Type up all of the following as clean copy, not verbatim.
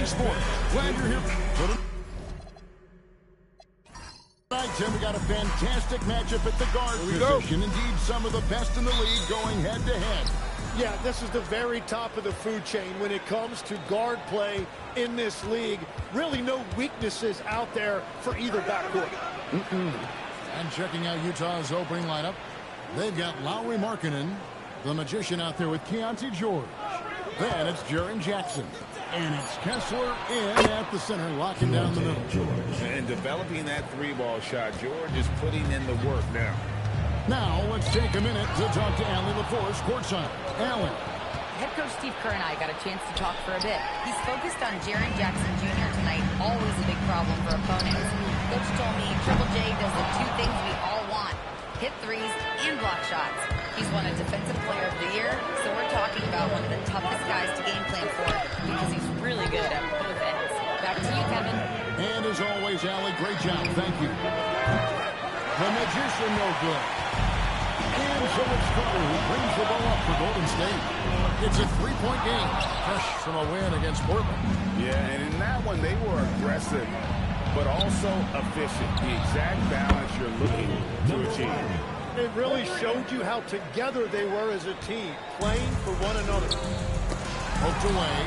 Sports. Glad you're here. Tonight, Tim, we got a fantastic matchup at the guard position. Indeed, some of the best in the league going head-to-head. Yeah, this is the very top of the food chain when it comes to guard play in this league. Really no weaknesses out there for either backcourt. And checking out Utah's opening lineup, they've got Lauri Markkanen, the magician out there with Keontae George. Then it's Jaren Jackson. And it's Kessler in at the center, locking down the middle. And developing that three-ball shot, George is putting in the work now. Now, let's take a minute to talk to Allie LaForce, courtside. Allie. Head coach Steve Kerr and I got a chance to talk for a bit. He's focused on Jaren Jackson Jr. tonight, always a big problem for opponents. Coach told me Triple J does the two things we all want, hit threes and block shots. He's won a Defensive Player of the Year, so we're talking about one of the toughest guys to game plan for because he's really good at both ends. Back to you, Kevin. And as always, Allie, great job. Thank you. The magician, no good. And so it's Carter who brings the ball up for Golden State. It's a three-point game, fresh from a win against Portland. Yeah, and in that one, they were aggressive, but also efficient. The exact balance you're looking to achieve. It really showed you how together they were as a team, playing for one another. Poked away,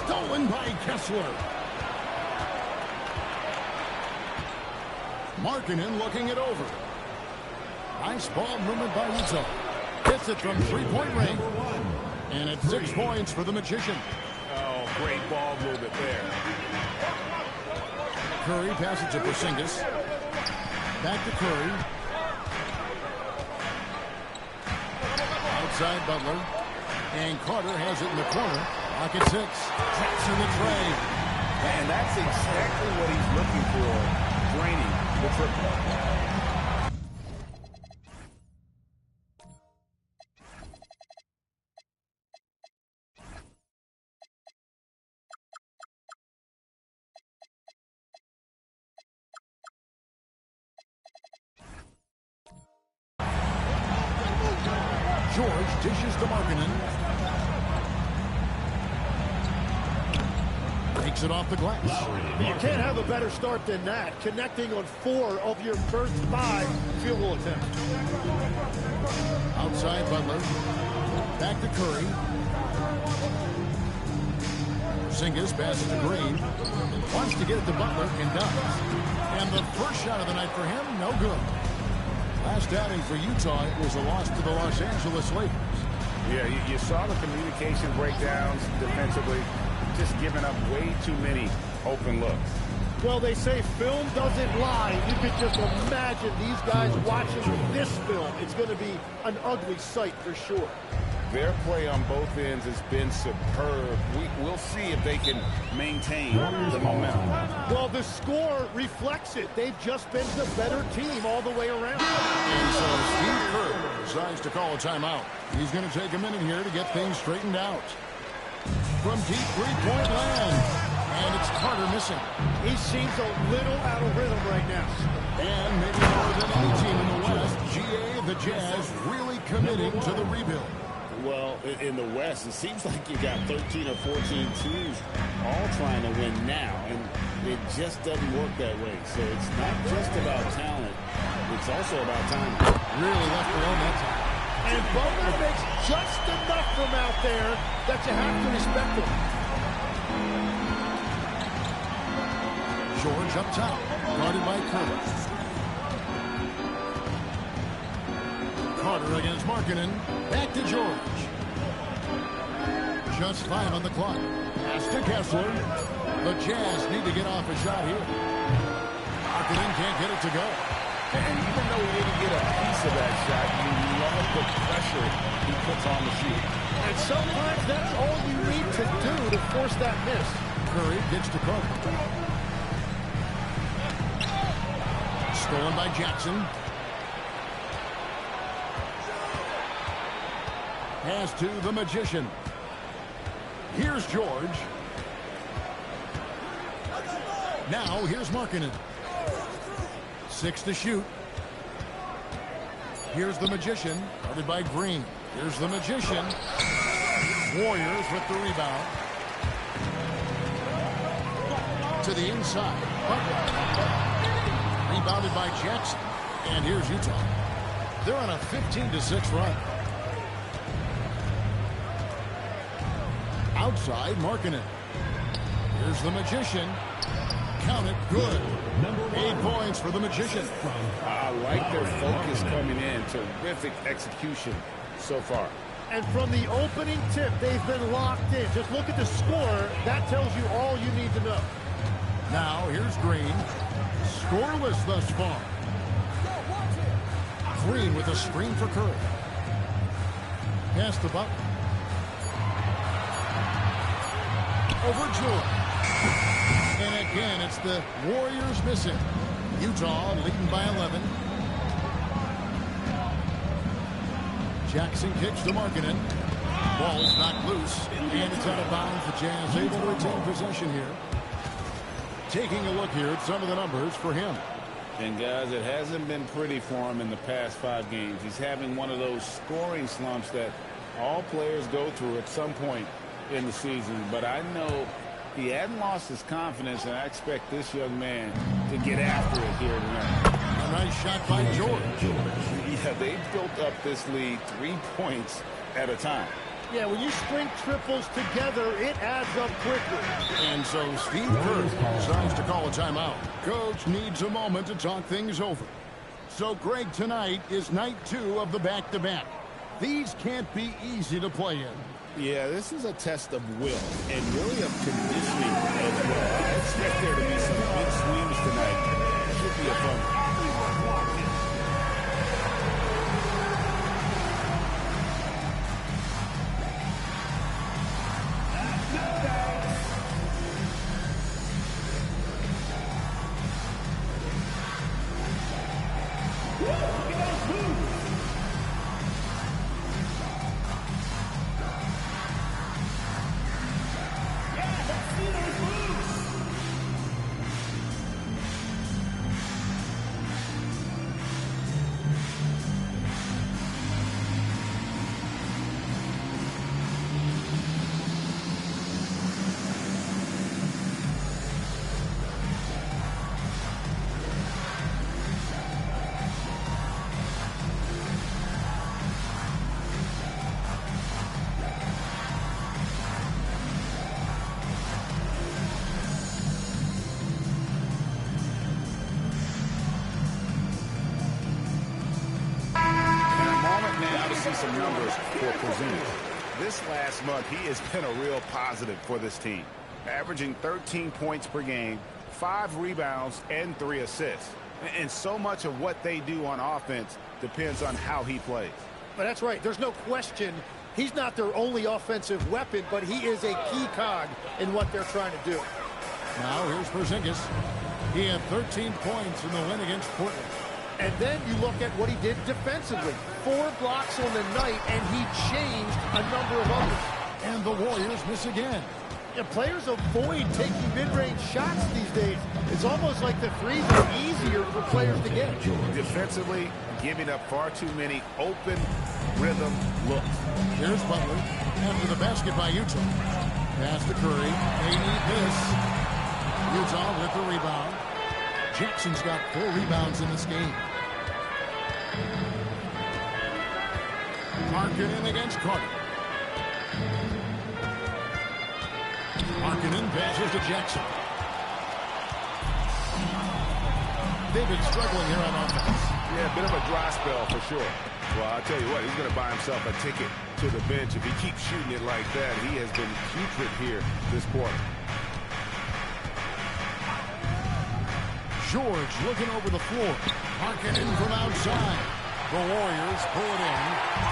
stolen by Kessler. Markkanen looking it over. Nice ball movement by Utah. Gets it from three-point range. And it's 6 points for the magician. Oh, great ball movement there. Curry passes to Porzingis. Back to Curry. Outside Butler. And Carter has it in the corner. Pocket 6. Jackson the tray. And that's exactly what he's looking for, draining the triple. George dishes to Markkanen. Takes it off the glass. You can't have a better start than that, connecting on 4 of your first 5 field goal attempts. Outside Butler. Back to Curry. Porzingis passes to Green. Wants to get it to Butler and does. And the first shot of the night for him, no good. Last outing for Utah, it was a loss to the Los Angeles Lakers. Yeah, you saw the communication breakdowns defensively, just giving up way too many open looks. Well, they say film doesn't lie. You could just imagine these guys watching this film. It's going to be an ugly sight for sure. Their play on both ends has been superb. We'll see if they can maintain the momentum. Well, the score reflects it. They've just been the better team all the way around. And so Steve Kerr decides to call a timeout. He's going to take a minute here to get things straightened out. From deep three-point land. And it's Carter missing. He seems a little out of rhythm right now. And maybe more than any team in the West, GA, the Jazz, really committing to the rebuild. Well, in the West, it seems like you got 13 or 14 teams all trying to win now, and it just doesn't work that way. So it's not just about talent. It's also about timing. Really left alone that time. And Butler makes just enough from out there that you have to respect him. George up top, guarded by Curry. Carter against Markkanen. Back to George. Just 5 on the clock. Pass to Kessler. The Jazz need to get off a shot here. Markkanen can't get it to go. And even though he didn't get a piece of that shot, you love the pressure he puts on the shoot. And sometimes that's all you need to do to force that miss. Curry gets to Carter. Stolen by Jackson. Pass to the magician. Here's George. Now here's Markkanen. 6 to shoot. Here's the magician, guarded by Green. Here's the magician. Warriors with the rebound. to the inside. Rebounded by Jackson. And here's Utah. They're on a 15-6 run. Outside, Markkanen. Here's the Magician. Count it, good. 8 points for the Magician. I like their focus coming in. Terrific execution so far. And from the opening tip, they've been locked in. Just look at the score. That tells you all you need to know. Now, here's Green. Scoreless thus far. Green with a screen for Curry. Pass the Butler. Over George. And again, it's the Warriors missing. Utah leading by 11. Jackson kicks to Markkanen. Ball's knocked loose, and it's out of bounds. The Jazz able to retain possession here. Taking a look here at some of the numbers for him. And guys, it hasn't been pretty for him in the past 5 games. He's having one of those scoring slumps that all players go through at some point in the season. But I know he hadn't lost his confidence, and I expect this young man to get after it here tonight. A nice shot by George. Yeah, they've built up this lead 3 points at a time. Yeah, when you string triples together, it adds up quickly. And so Steve Kerr decides to call a timeout. Coach needs a moment to talk things over. So, Greg, tonight is night 2 of the back-to-back. These can't be easy to play in. Yeah, this is a test of will and really of conditioning as well. I expect there to be some big swings tonight. Should be a fun one. Some numbers for Porzingis. This last month, he has been a real positive for this team, averaging 13 points per game, 5 rebounds, and 3 assists. And so much of what they do on offense depends on how he plays. But that's right. There's no question he's not their only offensive weapon, but he is a key cog in what they're trying to do. Now here's Porzingis. He had 13 points in the win against Portland. And then you look at what he did defensively. 4 blocks on the night, and he changed a number of others. And the Warriors miss again. And players avoid taking mid-range shots these days. It's almost like the threes are easier for players to get. Defensively, giving up far too many open rhythm looks. Here's Butler after the basket by Utah. Pass to Curry. They need this. Utah with the rebound. Jackson's got 4 rebounds in this game. Markkanen against Carter. Markkanen passes to Jackson. They've been struggling here on offense. Yeah, a bit of a dry spell for sure. Well, I'll tell you what, he's going to buy himself a ticket to the bench. If he keeps shooting it like that, he has been putrid here this quarter. George looking over the floor. Markkanen from outside. The Warriors pull it in.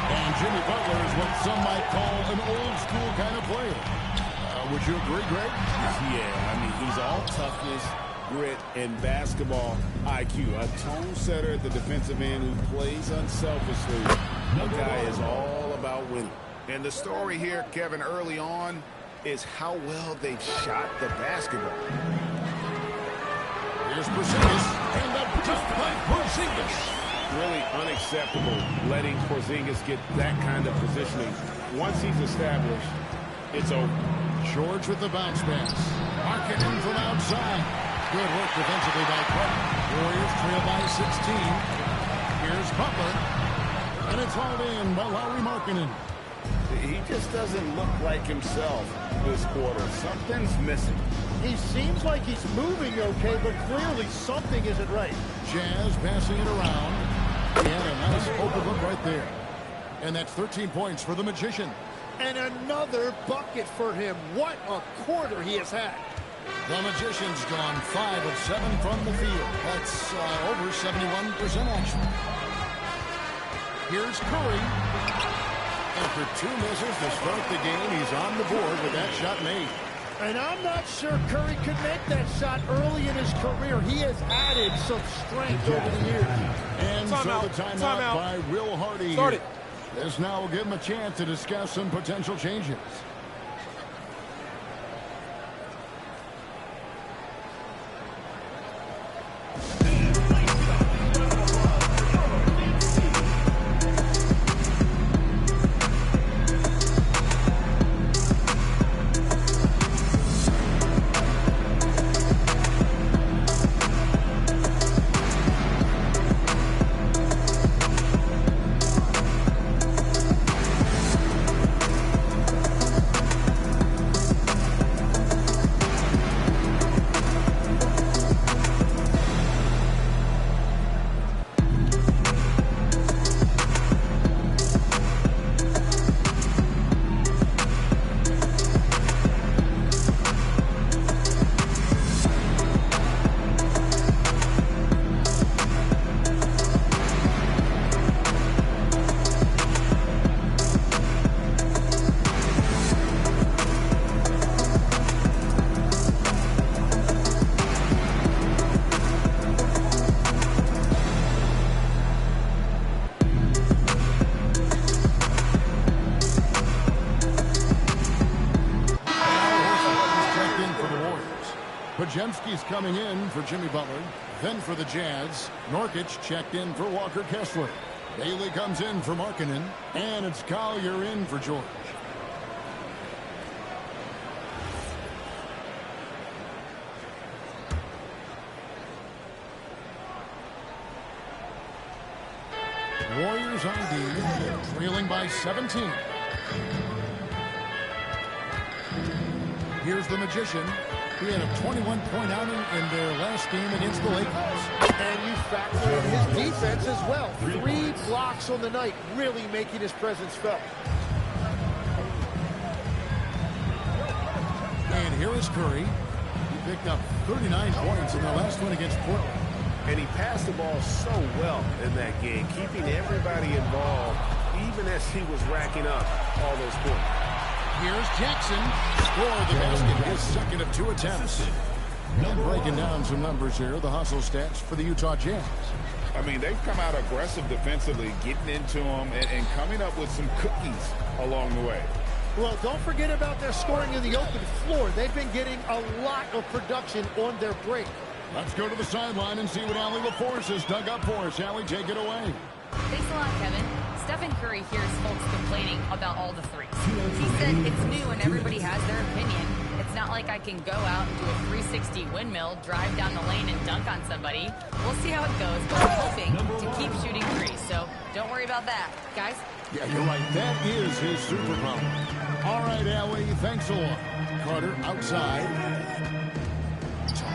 And Jimmy Butler is what some might call an old-school kind of player. Would you agree, Greg? Yeah, I mean, he's all toughness, grit, and basketball IQ. A tone setter at the defensive end who plays unselfishly. The guy is all about winning. And the story here, Kevin, early on, is how well they've shot the basketball. Here's Porzingis. And a dunk by Porzingis. Really unacceptable letting Porzingis get that kind of positioning. Once he's established, it's over. George with the bounce pass. Markkanen from outside. Good work defensively by Carter. Warriors trail by 16. Here's Butler. And it's hauled in by Lauri Markkanen. He just doesn't look like himself this quarter. Something's missing. He seems like he's moving okay, but clearly something isn't right. Jazz passing it around. He had a nice open look right there. And that's 13 points for the Magician. And another bucket for him. What a quarter he has had. The Magician's gone 5 of 7 from the field. That's over 71% action. Here's Curry. After 2 misses to start the game, he's on the board with that shot made. And I'm not sure Curry could make that shot early in his career. He has added some strength over the years. And so the timeout by Will Hardy. This now will give him a chance to discuss some potential changes. Podziemski's coming in for Jimmy Butler. Then for the Jazz, Nurkic checked in for Walker Kessler. Bailey comes in for Markkanen. And it's Collier in for George. Warriors on D, trailing by 17. Here's the Magician. He had a 21-point outing in their last game against the Lakers. And you factor in his defense as well. 3 blocks on the night, really making his presence felt. And here is Curry. He picked up 39 points in the last one against Portland. And he passed the ball so well in that game, keeping everybody involved, even as he was racking up all those points. Here's Jackson. Scored the basket, his second of 2 attempts. And breaking down some numbers here, the hustle stats for the Utah Jazz. I mean, they've come out aggressive defensively, getting into them and coming up with some cookies along the way. Well, don't forget about their scoring in the open floor. They've been getting a lot of production on their break. Let's go to the sideline and see what Allie LaForce has dug up for us. Allie, take it away. Thanks a lot, Kevin. Stephen Curry hears folks complaining about all the threes. He said it's new and everybody has their opinion. It's not like I can go out and do a 360 windmill, drive down the lane, and dunk on somebody. We'll see how it goes, but I'm hoping to keep shooting threes, so don't worry about that. Guys? Yeah, you're right. That is his superpower. All right, Allie, thanks a lot. Carter outside.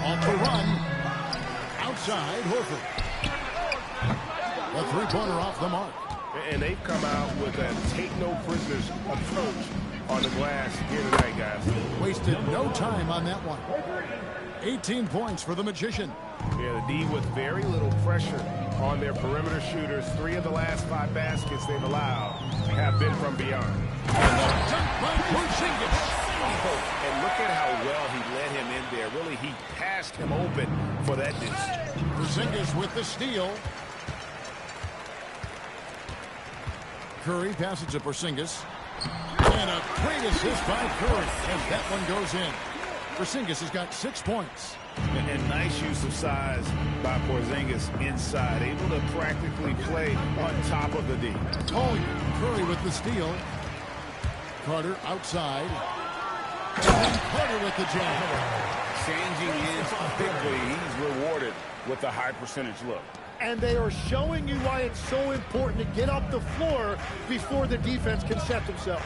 Off the run. Outside, Horford. A 3-pointer off the mark. And they've come out with a take-no-prisoners approach on the glass here tonight, guys. Wasted no time on that one. 18 points for the Magician. Yeah, the D with very little pressure on their perimeter shooters. 3 of the last 5 baskets they've allowed have been from beyond. And the dunk by Porzingis. Oh, and look at how well he led him in there. Really, he passed him open for that distance. Porzingis with the steal. Curry passes to Porzingis. And a great assist by Curry as that one goes in. Porzingis has got 6 points. And nice use of size by Porzingis inside, able to practically play on top of the D. Collier, Curry with the steal. Carter outside. And Carter with the jab. Changing ends quickly. He's rewarded with a high percentage look. And they are showing you why it's so important to get up the floor before the defense can set themselves.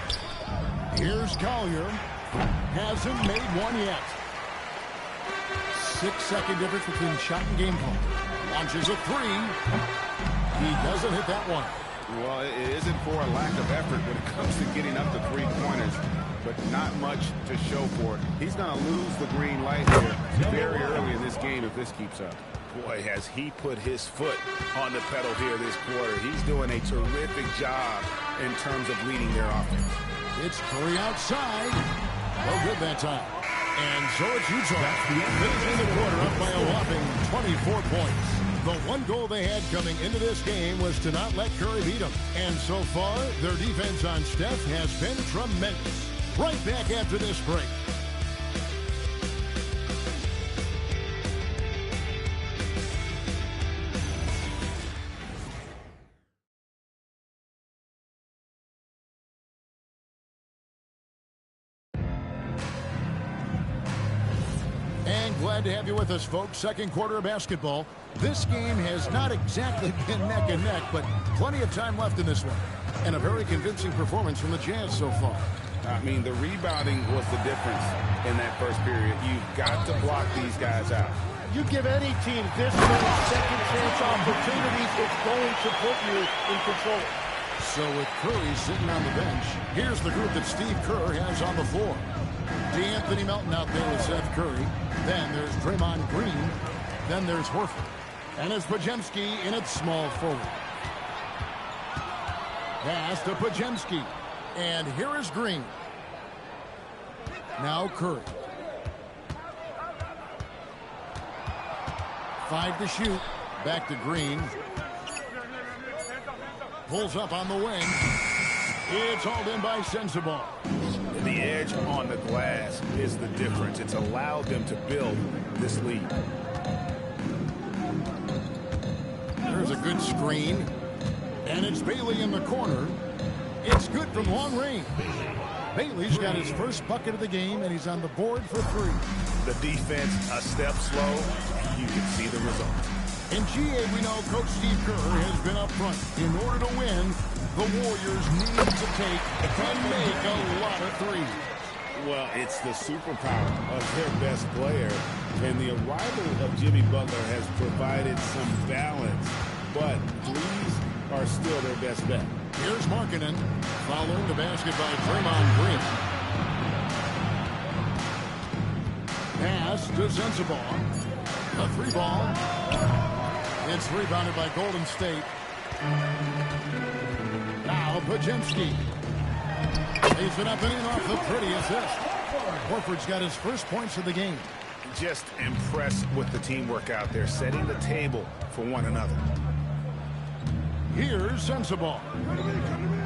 Here's Collier. Hasn't made one yet. 6-second difference between shot and game clock. Launches a three. He doesn't hit that one. Well, it isn't for a lack of effort when it comes to getting up the three-pointers, but not much to show for it. He's going to lose the green light here very early in this game if this keeps up. Boy, has he put his foot on the pedal here this quarter. He's doing a terrific job in terms of leading their offense. It's Curry outside. No good that time. And so it's Utah. Finishing the quarter up by a whopping 24 points. The one goal they had coming into this game was to not let Curry beat them. And so far, their defense on Steph has been tremendous. Right back after this break. Glad to have you with us, folks. Second quarter of basketball. This game has not exactly been neck and neck, but plenty of time left in this one. And a very convincing performance from the Jazz so far. I mean, the rebounding was the difference in that first period. You've got to block these guys out. You give any team this many second chance opportunities, it's going to put you in control. So with Curry sitting on the bench, here's the group that Steve Kerr has on the floor. D'Anthony Melton out there with Seth Curry. Then there's Draymond Green. Then there's Horford. And it's Podziemski in its small forward. Pass to Podziemski. And here is Green. Now Curry. 5 to shoot. Back to Green. Pulls up on the wing. It's hauled in by Sensabaugh. The edge on the glass is the difference. It's allowed them to build this lead. There's a good screen. And it's Bailey in the corner. It's good from long range. Bailey's got his first bucket of the game, and he's on the board for 3. The defense a step slow. You can see the result. In GA, we know Coach Steve Kerr has been up front. In order to win, the Warriors need to take and make a lot of threes. Well, it's the superpower of their best player. And the arrival of Jimmy Butler has provided some balance. But threes are still their best bet. Here's Markkanen, following the basket by Draymond Green. Pass to Sensabaugh. A 3-ball. It's rebounded by Golden State. Now Podziemski. Leaves it up and in off the pretty assist. Horford's got his first points of the game. Just impressed with the teamwork out there, setting the table for one another. Here's Sensabaugh.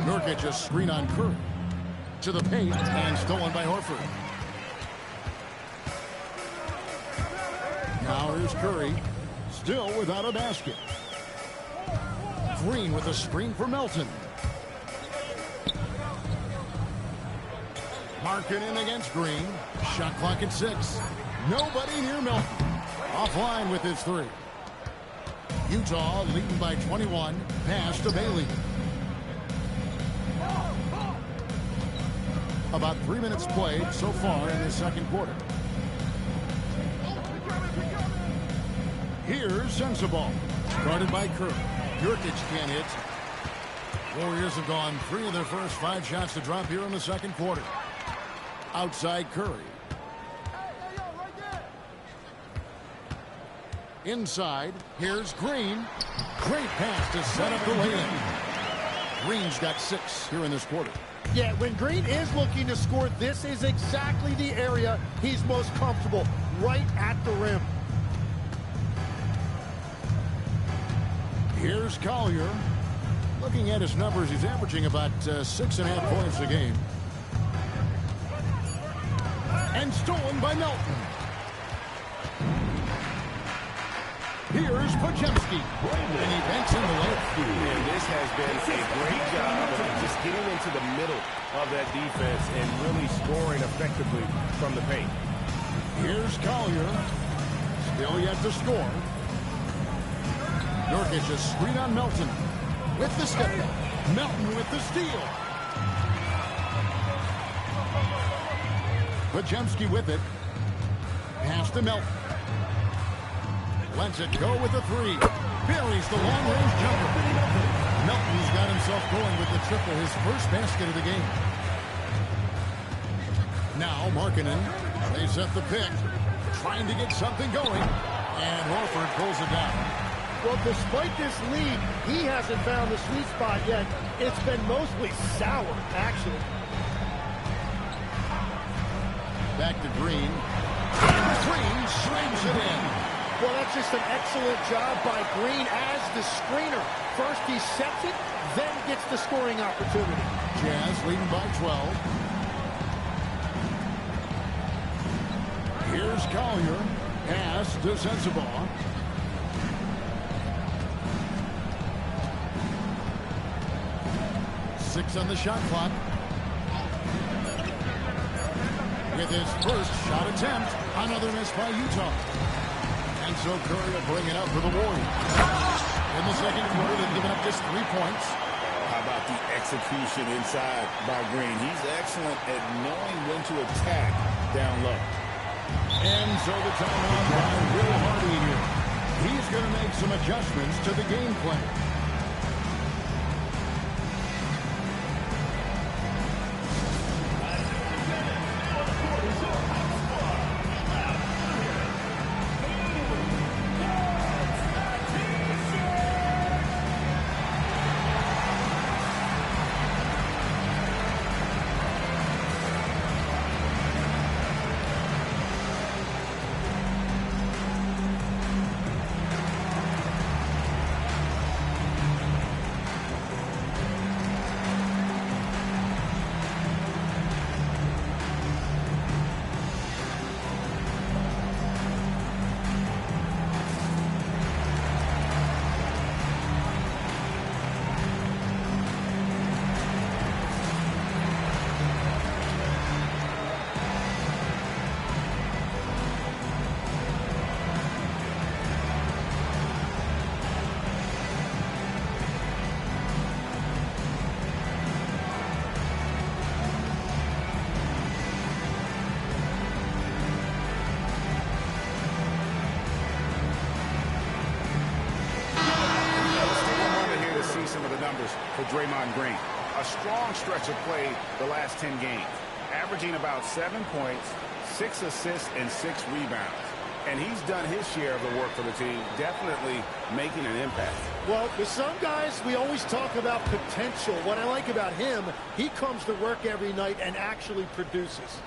Nurkic a screen on Curry. To the paint and stolen by Horford. Now here's Curry. Still without a basket. Green with a screen for Melton. Markkanen against Green. Shot clock at 6. Nobody near Melton. Offline with his 3. Utah leading by 21. Pass to Bailey. About 3 minutes played so far in the second quarter. Here's Sensabaugh. Guarded by Kerr. Nurkic can't hit. Warriors have gone 3 of their first 5 shots to drop here in the second quarter. Outside Curry. Inside, here's Green. Great pass to set up the lay-in. Green's got 6 here in this quarter. Yeah, when Green is looking to score, this is exactly the area he's most comfortable, right at the rim. Here's Collier. Looking at his numbers, he's averaging about 6.5 points a game. And stolen by Melton. Here's Here's Podziemski. And he banks in the lane. And this has been a great job of just getting into the middle of that defense and really scoring effectively from the paint. Here's Collier. Still yet to score. Nurkic a screen on Melton. With the step back. Melton with the steal. Podziemski with it. Pass to Melton. Lets it go with the three. Buries the long-range jumper. Melton's got himself going with the triple, his first basket of the game. Now Markkanen. They set the pick. Trying to get something going. And Horford pulls it down. Well, despite this lead, he hasn't found the sweet spot yet. It's been mostly sour, actually. Back to Green. And Green slams it in. Well, that's just an excellent job by Green as the screener. First he sets it, then gets the scoring opportunity. Jazz leading by 12. Here's Collier. Pass to Sensabaugh. Six on the shot clock. With his first shot attempt, another miss by Utah. And so Curry will bring it up for the Warriors. In the second quarter, they've given up just 3 points. How about the execution inside by Green? He's excellent at knowing when to attack down low. And so the timeout by Will Hardy here. He's going to make some adjustments to the game plan. For Draymond Green. A strong stretch of play the last 10 games. Averaging about 7 points, 6 assists, and 6 rebounds. And he's done his share of the work for the team, definitely making an impact. Well, with some guys, we always talk about potential. What I like about him, he comes to work every night and actually produces.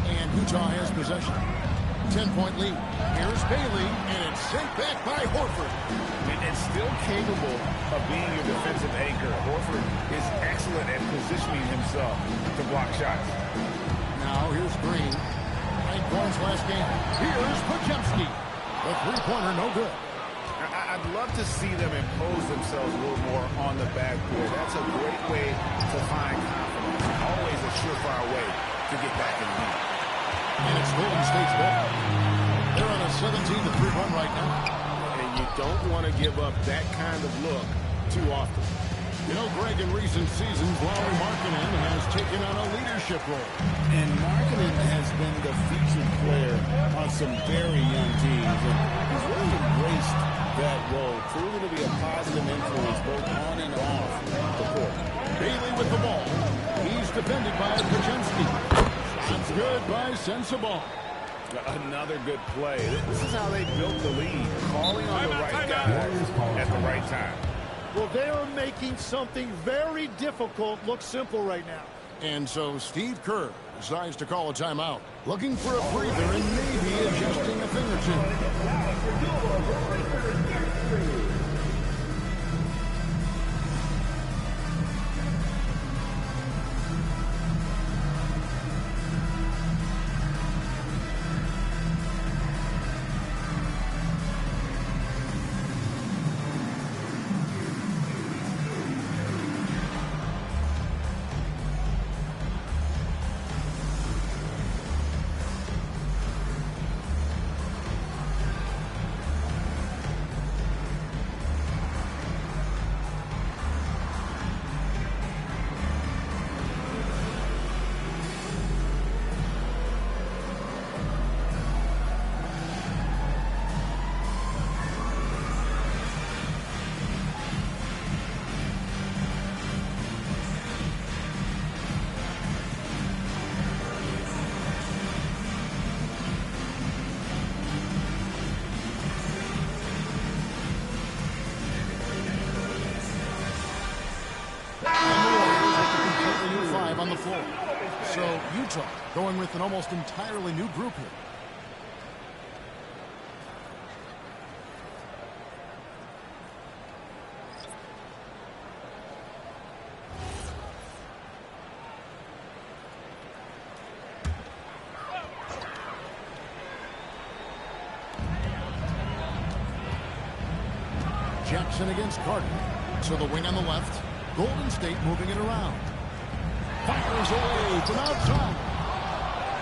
And Utah has possession. 10-point lead. Here's Bailey, and it's sent back by Horford. And still capable of being your defensive anchor. Horford is excellent at positioning himself to block shots. Now here's Green. 9 points last game. Here's Podziemski. The three-pointer no good. I'd love to see them impose themselves a little more on the backboard. That's a great way to find confidence. Always a surefire way to get back in the lead. And it's Golden State's ball. They're on a 17-3 run right now. And you don't want to give up that kind of look too often. You know, Greg, in recent seasons, Lauri Markkanen has taken on a leadership role. And Markkanen has been the featured player on some very young teams. And he's really embraced that role, proving to be a positive influence both on and off the court. Bailey with the ball. He's defended by Podziemski. Shots good by Sensabaugh. Another good play. This is how they built the lead. Calling on the right guys at the right time. Well, they are making something very difficult look simple right now. And so Steve Kerr decides to call a timeout. Looking for a breather and maybe adjusting a thing or two. So Utah going with an almost entirely new group here. Jackson against Carter. So the wing on the left. Golden State moving it around. Fires away from outside.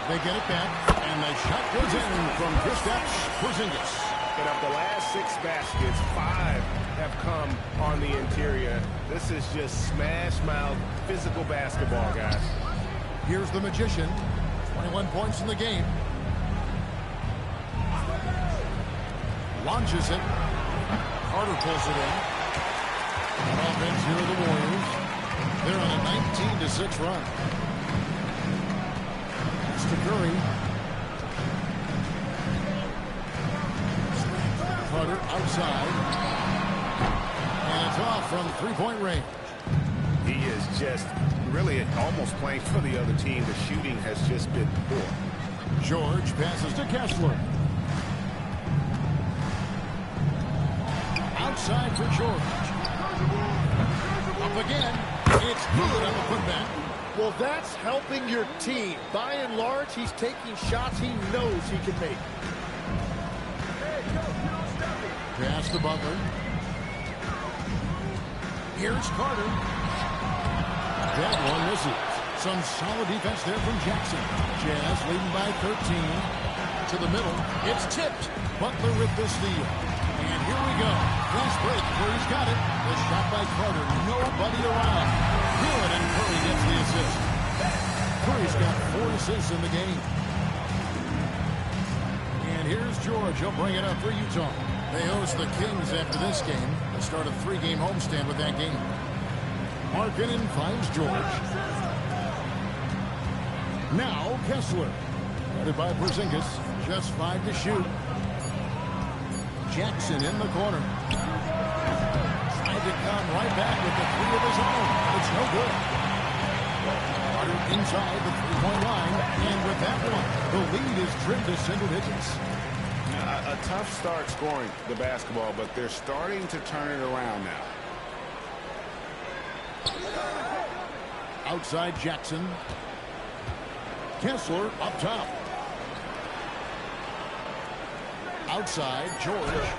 They get it back, and the shot goes in from Kristaps Porzingis. And of the last 6 baskets, 5 have come on the interior. This is just smash-mouth physical basketball, guys. Here's the Magician. 21 points in the game. Launches it. Carter pulls it in. Offense here are the Warriors. They're on a 19-6 run. It's to Curry. Carter outside. And it's off from three-point range. He is just really almost playing for the other team. The shooting has just been poor. George passes to Kessler. Outside for George. Up again. It's good on the putback. Well, that's helping your team. By and large, he's taking shots he knows he can make. Pass to Butler. Here's Carter. That one misses. Some solid defense there from Jackson. Jazz leading by 13. To the middle. It's tipped. Butler with the steal. And here we go. Fast break. Curry's got it. The shot by Carter. Nobody around. Good, and Curry gets the assist. Curry's got 4 assists in the game. And here's George. He'll bring it up for Utah. They host the Kings after this game. They start a 3-game homestand with that game. Markkanen finds George. Now Kessler. Guarded by Porzingis. Just 5 to shoot. Jackson in the corner. Tried to come right back with the 3 of his own. It's no good. Carter inside the 3-point line. And with that one, the lead is trimmed to single digits. A tough start scoring the basketball, but they're starting to turn it around now. Outside Jackson. Kessler up top. Outside George.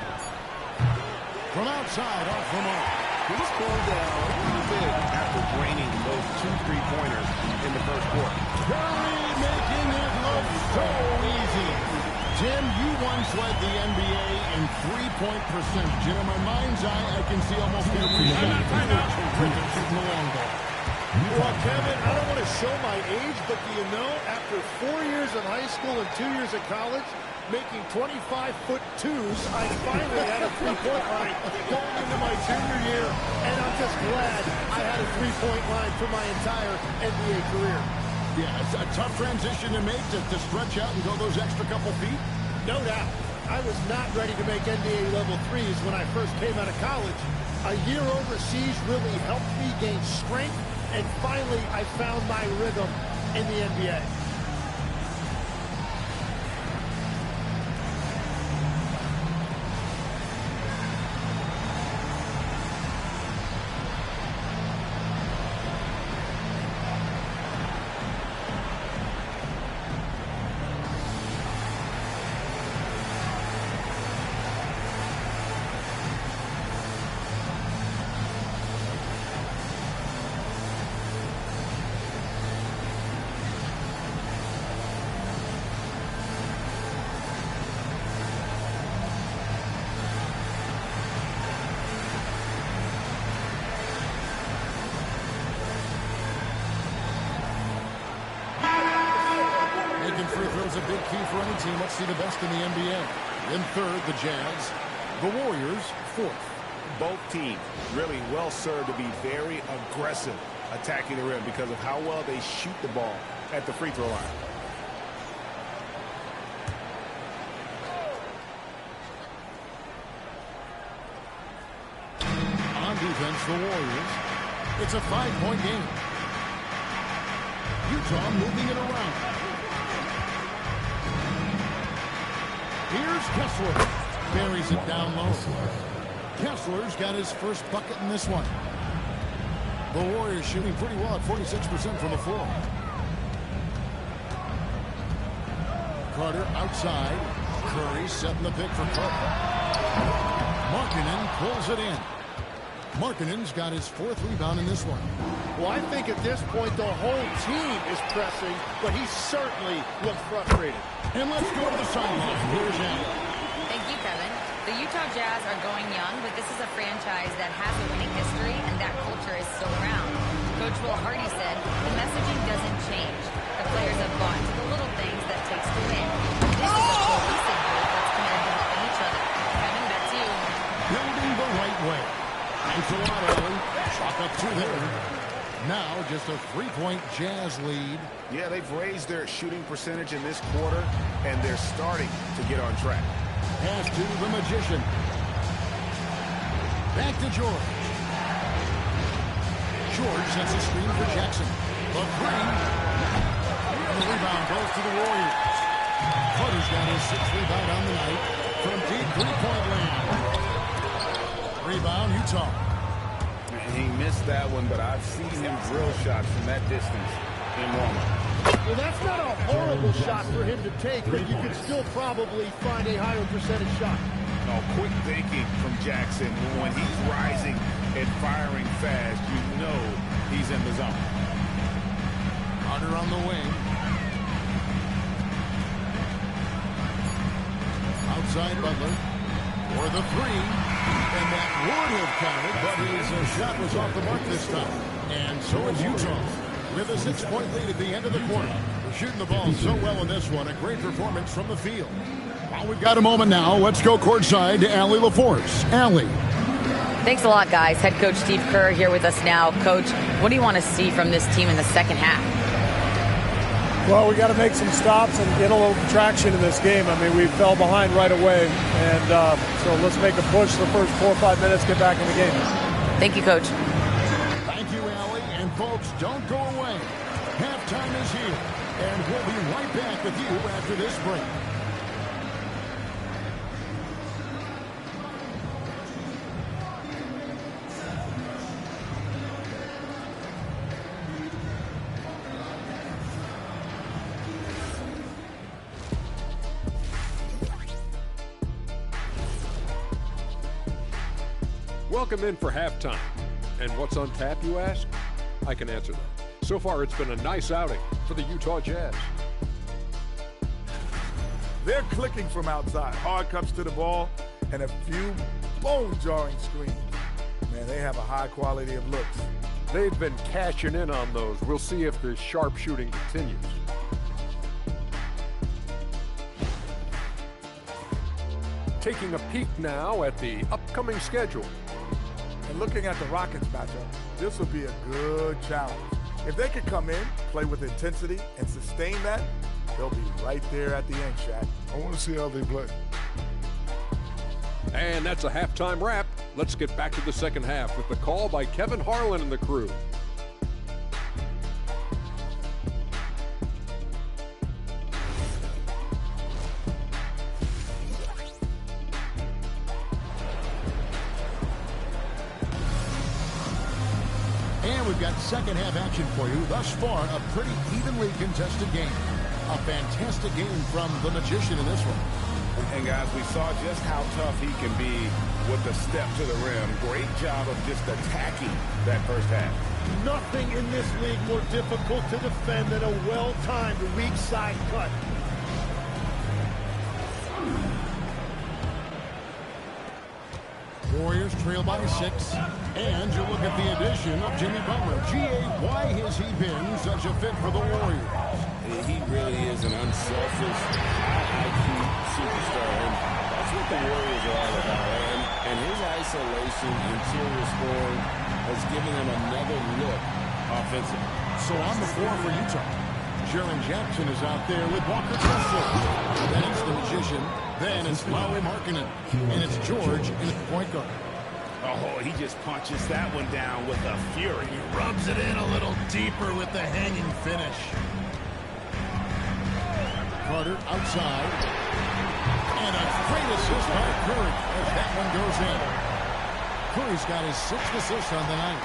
From outside off the mark. He's cooled down a little bit after draining those 2 3-pointers in the first quarter. Curry making it look so easy. Tim, you once led the NBA in 3-point percentage. And in my mind's eye, I can see almost every shot. Terrific shooting the long ball. Well, Kevin, I don't want to show my age, but do you know, after 4 years in high school and 2 years at college, making 25-foot twos, I finally had a 3-point line going into my junior year, and I'm just glad I had a 3-point line for my entire NBA career. Yeah, it's a tough transition to make to stretch out and go those extra couple feet. No doubt. I was not ready to make NBA level threes when I first came out of college. A year overseas really helped me gain strength, and finally I found my rhythm in the NBA. Free throws a big key for any team. Let's see the best in the NBA. In third, the Jazz. The Warriors, fourth. Both teams really well served to be very aggressive attacking the rim because of how well they shoot the ball at the free throw line. On defense, the Warriors. It's a 5-point game. Utah moving it around. Here's Kessler. Buries it down low. Kessler's got his first bucket in this one. The Warriors shooting pretty well at 46% from the floor. Carter outside. Curry setting the pick for Carter. Markkanen pulls it in. Markkanen's got his fourth rebound in this one. Well, I think at this point the whole team is pressing, but he certainly looks frustrated. And let's go to the sideline. Here's Allen. Thank you, Kevin. The Utah Jazz are going young, but this is a franchise that has a winning history, and that culture is still around. Coach Will Hardy said, the messaging doesn't change. The players have bought into the little things that takes to win. This is a cohesive group that's committed to helping each other. Kevin, back to you. Building the right way. Thanks a lot, Allen. Chalk up two there. Now just a three-point Jazz lead. Yeah, they've raised their shooting percentage in this quarter, and they're starting to get on track. Pass to the Magician. Back to George. George sends a screen for Jackson. The three. And the rebound goes to the Warriors. Carter's got his sixth rebound on the night from deep three-point land. Rebound, Utah. He missed that one, but I've seen him drill shots from that distance in warm-up. Well, that's not a horrible shot for him to take, but you could still probably find a higher percentage shot. Oh, quick thinking from Jackson. When he's rising and firing fast, you know he's in the zone. Carter on the wing. Outside Butler for the three. And that would have counted, but his shot was off the mark this time. And so is Utah with a 6-point lead at the end of the quarter. They're shooting the ball so well in this one. A great performance from the field. Well, we've got a moment now. Let's go courtside to Allie LaForce. Allie. Thanks a lot, guys. Head coach Steve Kerr here with us now. Coach, what do you want to see from this team in the second half? Well, we got to make some stops and get a little traction in this game. I mean, we fell behind right away, and so let's make a push the first 4 or 5 minutes, get back in the game. Thank you, Coach. Thank you, Allie. And folks, don't go away. Halftime is here, and we'll be right back with you after this break. Welcome in for halftime. And what's on tap, you ask? I can answer that. So far, it's been a nice outing for the Utah Jazz. They're clicking from outside. Hard cuts to the ball and a few bone-jarring screens. Man, they have a high quality of looks. They've been cashing in on those. We'll see if the sharp shooting continues. Taking a peek now at the upcoming schedule. And looking at the Rockets matchup, this will be a good challenge. If they could come in, play with intensity, and sustain that, they'll be right there at the end, Shaq. I want to see how they play. And that's a halftime wrap. Let's get back to the second half with the call by Kevin Harlan and the crew. And we've got second half action for you. Thus far, a pretty evenly contested game. A fantastic game from the Magician in this one. And guys, we saw just how tough he can be with the step to the rim. Great job of just attacking that first half. Nothing in this league more difficult to defend than a well-timed weak side cut. Warriors trail by 6. And you look at the addition of Jimmy Butler. G.A., why has he been such a fit for the Warriors? He really is an unselfish, high-IQ superstar, and that's what the Warriors are all about. And his isolation, interior scoring, has given them another look offensively. So on the floor for Utah, Jaren Jackson is out there with Walker Kessler. Then it's the Magician. Then it's Lauri Markkanen. And it's George in the point guard. Oh, he just punches that one down with a fury. He rubs it in a little deeper with the hanging finish. Carter outside. And a great assist by Curry as that one goes in. Curry's got his 6th assist on the night.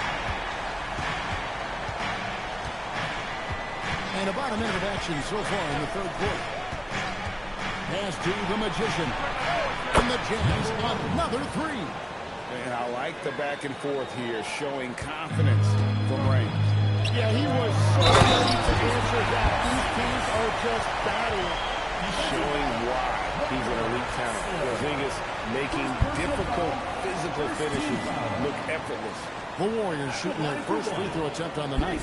And about a minute of action so far in the 3rd quarter. Pass to the Magician. And the Jazz another 3. And I like the back and forth here, showing confidence from Reigns. Yeah, he was so ready to answer that. These teams are just battling. He's showing why he's an elite talent. Porzingis making difficult physical finishes look effortless. The Warriors shooting their first free throw attempt on the night.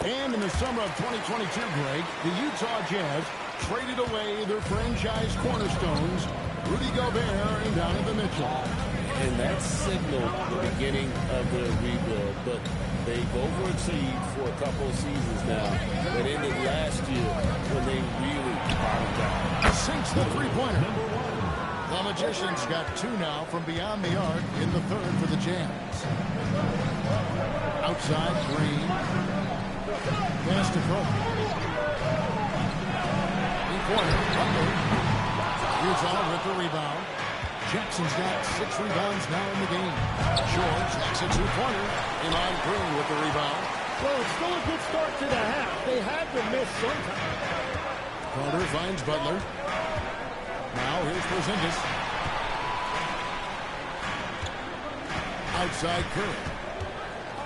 And in the summer of 2022, Greg, the Utah Jazz traded away their franchise cornerstones, Rudy Gobert and Donovan Mitchell. And that signaled the beginning of their rebuild, but they've overachieved for a couple of seasons now. That ended last year when they really bottomed out. Sinks the three-pointer. The Magicians got 2 now from beyond the arc in the 3rd for the Jazz. Outside, Green. Pass to Cook. In corner, Butler. Utah with the rebound. Jackson's got 6 rebounds now in the game. George makes a 2-pointer. Iman Green with the rebound. Well, it's still a good start to the half. They had to miss sometime. Carter finds Butler. Now here's Porzingis. Outside Curry.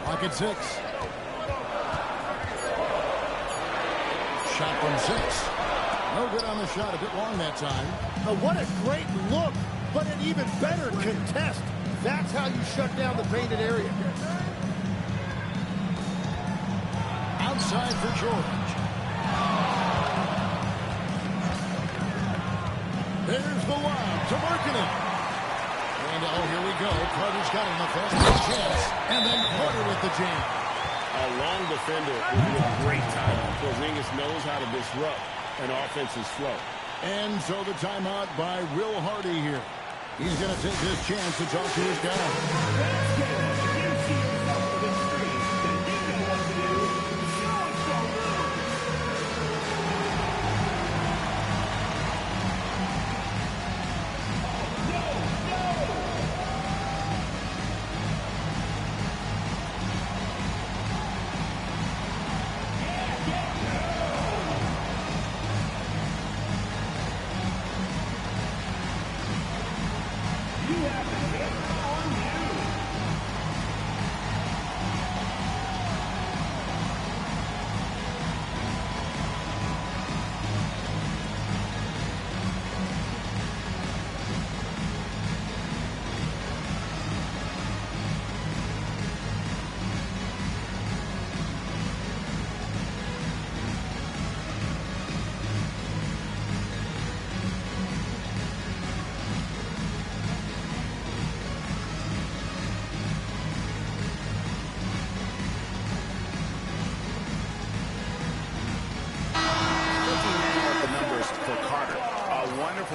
Pocket 6. Shot from 6. No good on the shot. A bit long that time. Now, what a great look, but an even better contest. That's how you shut down the painted area. Outside for George. There's the lob to Markkanen. And oh, here we go. Carter's got him the fast chance. And then Carter with the jam. A long defender with great timing. Porzingis knows how to disrupt an offense's flow. And so the timeout by Will Hardy here. He's going to take this chance to talk to his guy.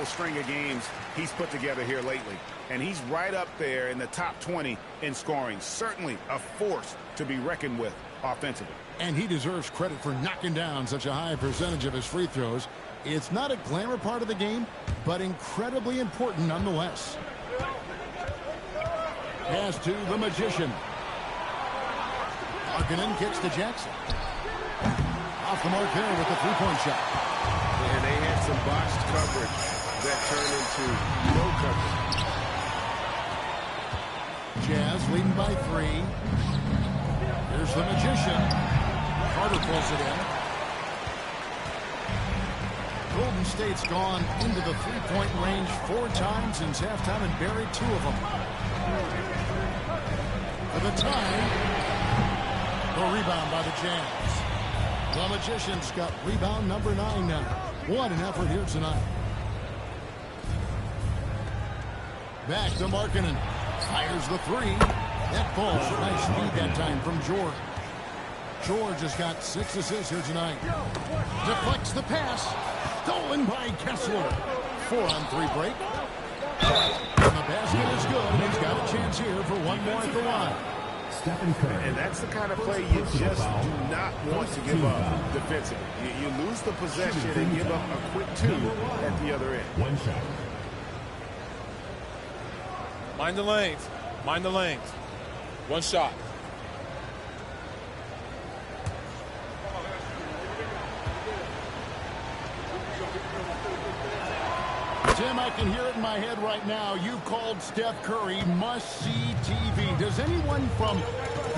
String of games he's put together here lately, and he's right up there in the top 20 in scoring. Certainly a force to be reckoned with offensively. And he deserves credit for knocking down such a high percentage of his free throws. It's not a glamour part of the game, but incredibly important nonetheless. Pass to the Magician. Markkanen kicks to Jackson. Off the mark there with the three-point shot. And they had some botched coverage that turned into no coverage. Jazz leading by 3. Here's the Magician. Carter pulls it in. Golden State's gone into the three-point range 4 times since halftime and buried 2 of them. For the tie, the rebound by the Jazz. The Magician's got rebound number 9 now. What an effort here tonight. Back to Markkanen. Fires the 3. That ball, nice speed that time from George. George has got 6 assists here tonight. Deflects the pass. Stolen by Kessler. 4-on-3 break. And the basket is good. And he's got a chance here for one more at the line. Stephen Curry. And that's the kind of play you just do not want to give up defensively. You lose the possession and give up a quick 2 at the other end. One shot. Mind the lanes. Mind the lanes. One shot. Tim, I can hear it in my head right now. You called Steph Curry must-see TV. Does anyone from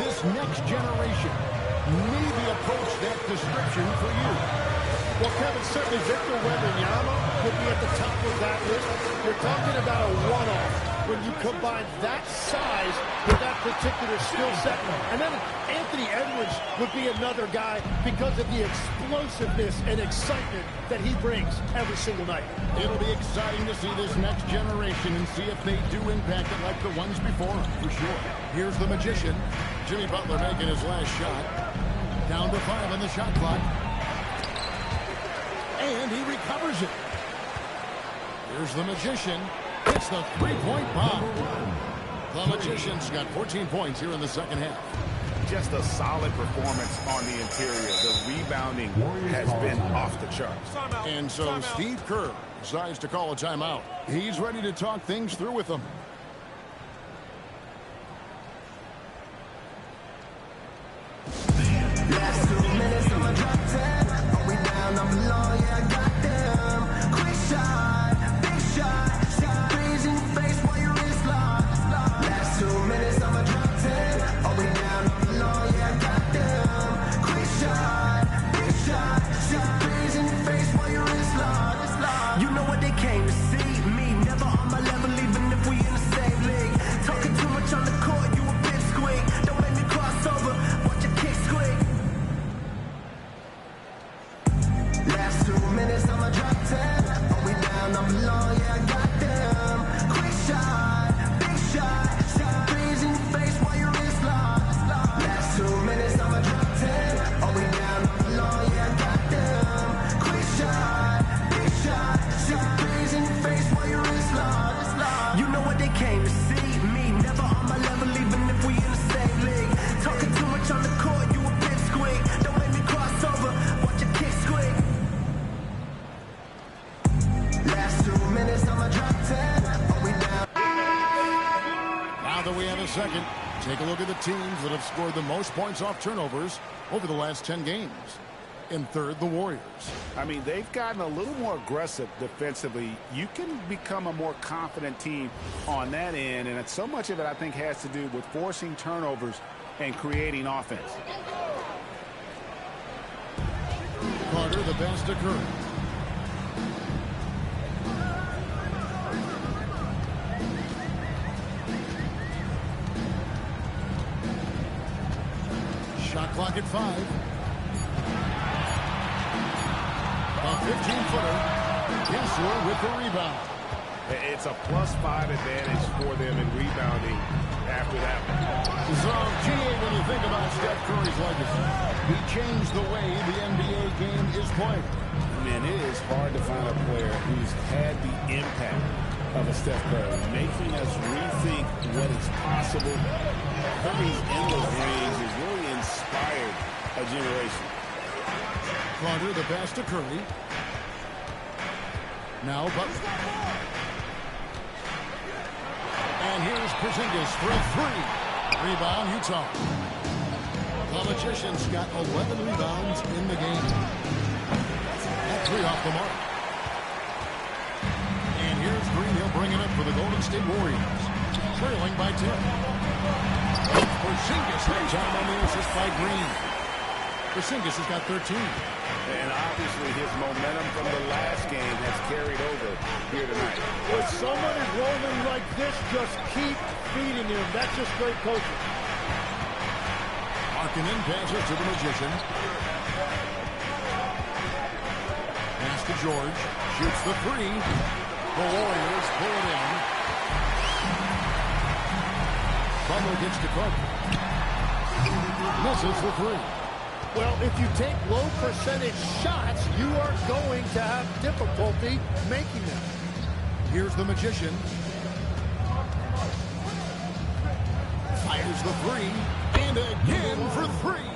this next generation maybe approach that description for you? Well, Kevin, certainly Victor Wembanyama would be at the top of that list. You're talking about a one-off when you combine that size with that particular skill set. And then Anthony Edwards would be another guy because of the explosiveness and excitement that he brings every single night. It'll be exciting to see this next generation and see if they do impact it like the ones before, for sure. Here's the Magician. Jimmy Butler making his last shot. Down to 5 on the shot clock. And he recovers it. Here's the Magician. It's the three-point bomb. The Magician's got 14 points here in the second half. Just a solid performance on the interior. The rebounding has been off the charts. And so Steve Kerr decides to call a timeout. He's ready to talk things through with them. Last 2 minutes, I'm a drop 10. Are we down? I'm below, yeah, I got them. Quick shot, big shot, freeze in your face while your wrist locked. Last 2 minutes, I'm a drop 10. Are we down? I'm below, yeah, I got them. Quick shot, big shot, freeze in your face while your wrist locked. You know what they came to see? Me, never on my level, even if we in the same league. Talking too much on the court, you a bit squeak. Don't make me cross over, watch your kick squeak. Last 2 minutes, I'm a drop 10. Are we down? I'm below, yeah, I got them. Quick shot, big shot, freeze in your face while your wrist locked. Last 2 minutes, I'm a drop 10. Are we down? I'm below, yeah, I got them. Quick shot, big shot, freeze in your face while your wrist locked. You know what they came to see? Me, never on my level, even if we in the same league. Talking too much on the court, you a bit squeak. Don't make me cross over, watch your kick squeak. Last 2 minutes, I'm a drop 10. Are we down? Now that we have a second, take a look at the teams that have scored the most points off turnovers over the last 10 games. In third, the Warriors. I mean, they've gotten a little more aggressive defensively. You can become a more confident team on that end, and so much of it, I think, has to do with forcing turnovers and creating offense. Carter, the pass to Curry. Shot clock at 5. A 15-footer. Kessler with the rebound. It's a +5 advantage for them in rebounding after that one. So, G.A., when you think about Steph Curry's legacy, he changed the way the NBA game is played. Man, it is hard to find a player who's had the impact of a Steph Curry, making us rethink what is possible. Curry's endless range has really inspired a generation. Carter, the pass to Curry. Now Butler. And here's Porzingis for a 3. Rebound, Utah. The Magician's got 11 rebounds in the game. That 3 off the mark. And here's Green. He'll bring it up for the Golden State Warriors. Trailing by 10. Porzingis that time on the assist by Green. Porzingis has got 13. And obviously his momentum from the last game has carried over here tonight. When someone is rolling like this, just keep feeding him. That's just great coaching. Markkanen passes to the Magician. Pass to George. Shoots the 3. The Warriors pull it in. Butler gets to Cook. Misses the three. Well, if you take low percentage shots, you are going to have difficulty making them. Here's the Magician. Fires the three. And again for three.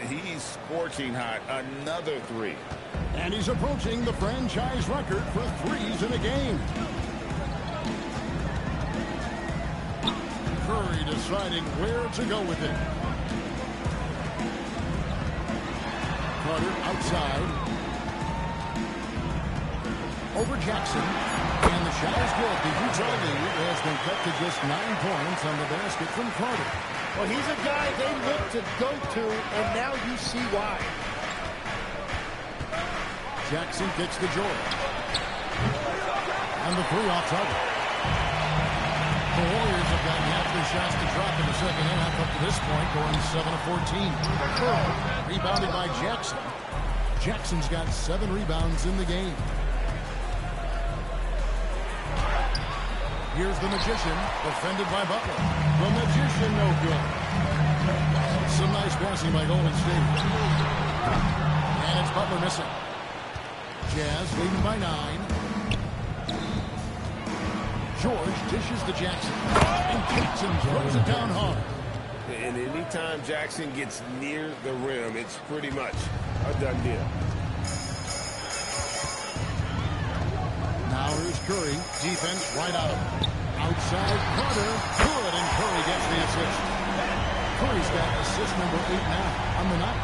He's scorching hot. Another three. And he's approaching the franchise record for threes in a game. Curry deciding where to go with it. Carter outside. Over Jackson. And the shot is good. The Utah lead has been cut to just 9 points on the basket from Carter. Well, he's a guy they look to go to, and now you see why. Jackson kicks to George. And the three off target. The Warriors have gotten half their shots to drop in the second half up to this point, going 7 of 14. Rebounded by Jackson. Jackson's got 7 rebounds in the game. Here's the Magician, defended by Butler. The Magician, no good. Some nice passing by Golden State. And it's Butler missing. Jazz leading by 9. George dishes to Jackson. And Jackson throws it down hard. And anytime Jackson gets near the rim, it's pretty much a done deal. Now here's Curry. Defense right out of him. Outside Carter. Good, and Curry gets the assist. Curry's got assist number 8 now on the night.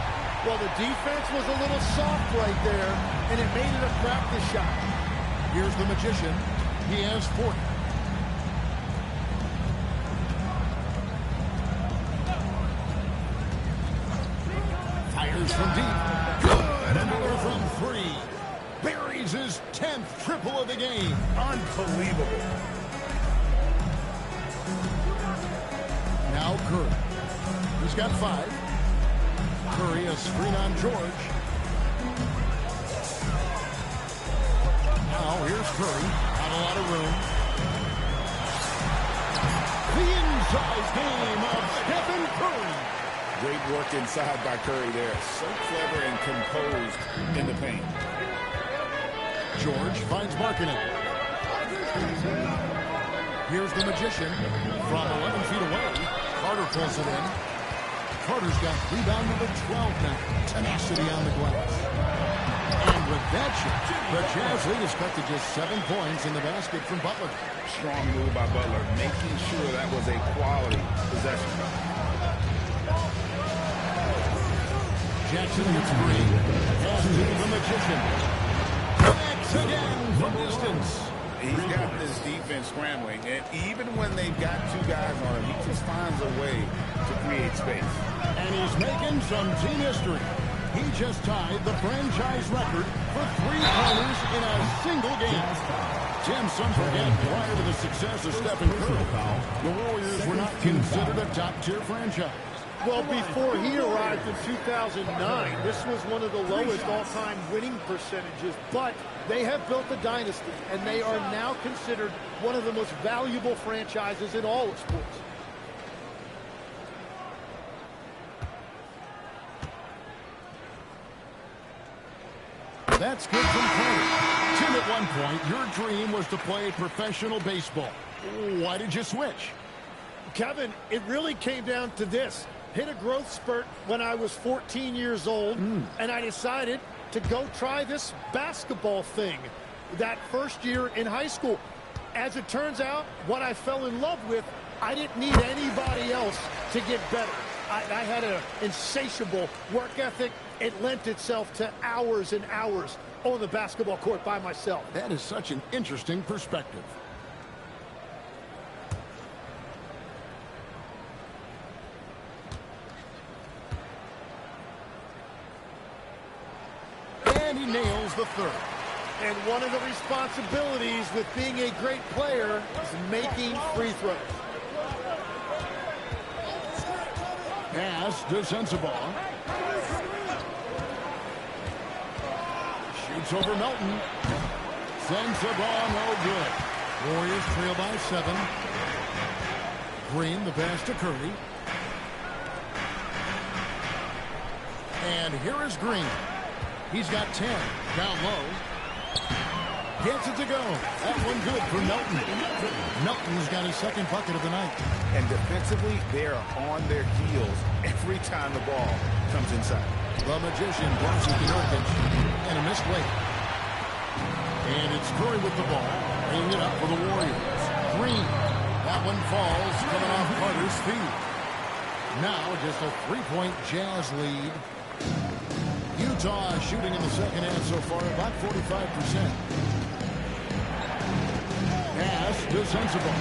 Well, the defense was a little soft right there, and it made it a practice shot. Here's the Magician. He has 40. Fires from deep. Good, another from 3. Buries his 10th triple of the game. Unbelievable. Now Curry. He's got 5. Curry a screen on George. Now here's Curry. Not a lot of room. The inside game of Stephen Curry. Great work inside by Curry there. So clever and composed in the paint. George finds Markkanen. Here's the Magician from 11 feet away. Carter pulls it in. Carter's got rebound number 12 now. Tenacity on the glass. And with that shot, the Jazz lead is cut to just 7 points in the basket from Butler. Strong move by Butler, making sure that was a quality possession. Jackson gets 3. Pass to the Magician. Connects again from distance. He's got this defense scrambling, and even when they've got 2 guys on him, he just finds a way to create space. And he's making some team history. He just tied the franchise record for 3-pointers in a single game. Tim, some forget, prior to the success of Stephen Curry, the Warriors were not considered a top-tier franchise. Well, before he arrived in 2009, this was one of the lowest all-time winning percentages, but they have built a dynasty, and they are now considered one of the most valuable franchises in all of sports. That's good from Carter. Tim, at one point, your dream was to play professional baseball. Why did you switch? Kevin, it really came down to this. Hit a growth spurt when I was 14 years old, and I decided to go try this basketball thing that first year in high school. As it turns out, what I fell in love with, I didn't need anybody else to get better. I had an insatiable work ethic. It lent itself to hours and hours on the basketball court by myself. That is such an interesting perspective. And he nails the third. And one of the responsibilities with being a great player is making free throws. Pass to Sensabaugh. Shoots over Melton. Sensabaugh, no good. Warriors trail by 7. Green, the pass to Curry. And here is Green. He's got 10. Down low. Gets it to go. That one good for Melton. Melton's got his second bucket of the night. And defensively, they are on their heels every time the ball comes inside. The Magician passes to Nurkic. And a missed weight. And it's Curry with the ball. Bringing it up for the Warriors. Green. That one falls, coming off Carter's feet. Now just a 3-point Jazz lead. Utah shooting in the second half so far about 45%. Pass to Sensible.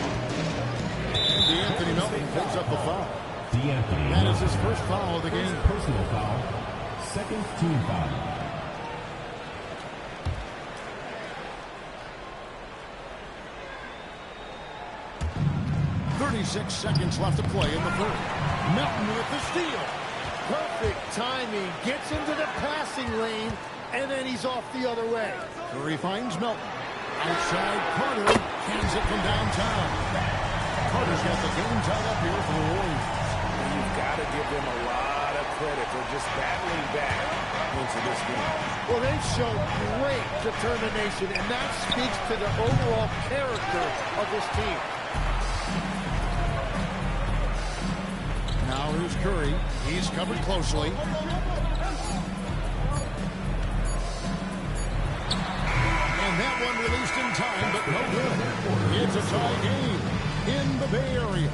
And DeAnthony Melton picks up the foul. That is his first foul of the game. Personal foul. Second team foul. .36 seconds left to play in the third. Melton with the steal. Perfect timing. Gets into the passing lane, and then he's off the other way. Curry finds Melton. Outside, Carter cans it from downtown. Carter's got the game tied up here for the Warriors. And you've got to give them a lot of credit for just battling back into this game. Well, they've shown great determination, and that speaks to the overall character of this team. Now here's Curry. He's covered closely. And that one released in time, but no good. It's a tie game in the Bay Area.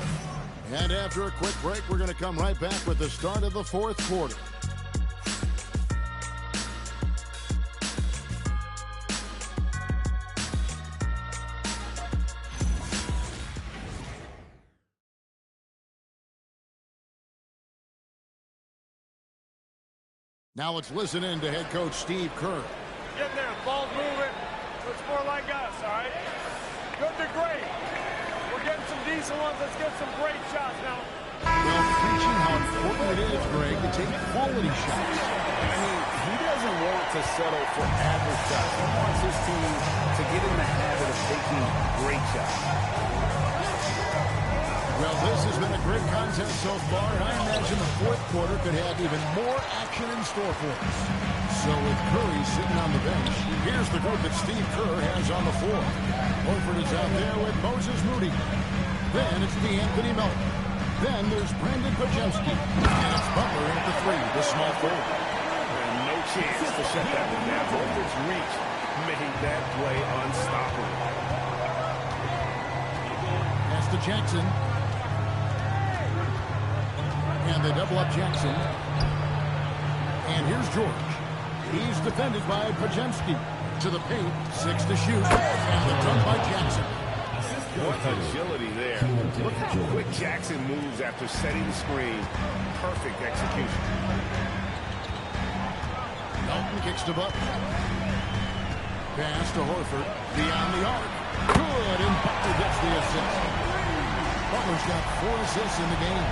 And after a quick break, we're going to come right back with the start of the fourth quarter. Now let's listen in to head coach Steve Kerr. Get there, ball's moving. Looks more like us, all right? Good to great. We're getting some decent ones. Let's get some great shots now. Well, preaching how important it is, Greg, to take quality shots. I mean, he doesn't want to settle for average shots. He wants his team to get in the habit of taking great shots. Well, this has been a great contest so far, and I imagine the fourth quarter could have even more action in store for us. So with Curry sitting on the bench, here's the group that Steve Kerr has on the floor. Horford is out there with Moses Moody. Then it's DeAnthony Melton. Then there's Brandon Podziemski. And it's Butler at the three, the small forward. And no chance to shut that one down. Horford's reach made that play unstoppable. Pass to Jackson. And they double up Jackson. And here's George. He's defended by Podziemski. To the paint, 6 to shoot. And the dunk by Jackson. What agility there. Look how quick Jackson moves after setting the screen. Perfect execution. Melton kicks to Butler. Pass to Horford. Beyond the arc. Good, and Butler gets the assist. Butler's got 4 assists in the game.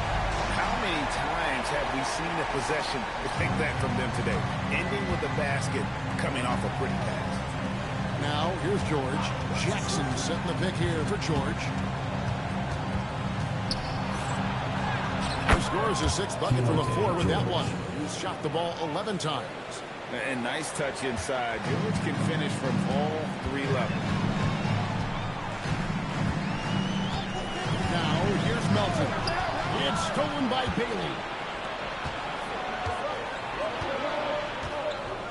How many times have we seen a possession like that from them today? Ending with a basket, coming off a pretty pass. Now, here's George. Jackson setting the pick here for George. He scores his 6th bucket from the floor with that one. He's shot the ball 11 times. And nice touch inside. George can finish from all 3 levels. Now, here's Melton. It's stolen by Bailey.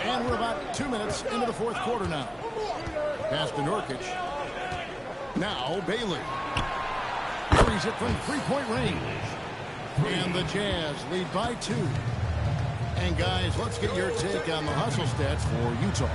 And we're about 2 minutes into the fourth quarter now. Pass to Nurkic. Now Bailey. Carries it from three-point range. And the Jazz lead by 2. And guys, let's get your take on the hustle stats for Utah.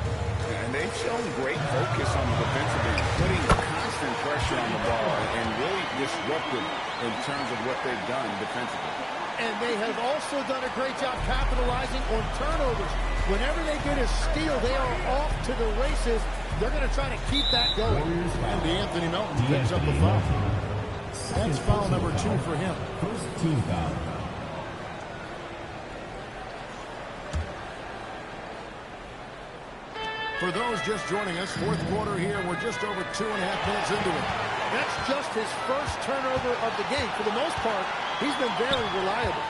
And they've shown great focus on the defensive end, putting constant pressure on the ball and really disruptive in terms of what they've done defensively. And they have also done a great job capitalizing on turnovers. Whenever they get a steal, they are off to the races. They're going to try to keep that going. And DeAnthony Melton picks up the foul. That's foul number 2 for him. First team foul. For those just joining us, fourth quarter here. We're just over 2.5 minutes into it. That's just his first turnover of the game. For the most part, he's been very reliable.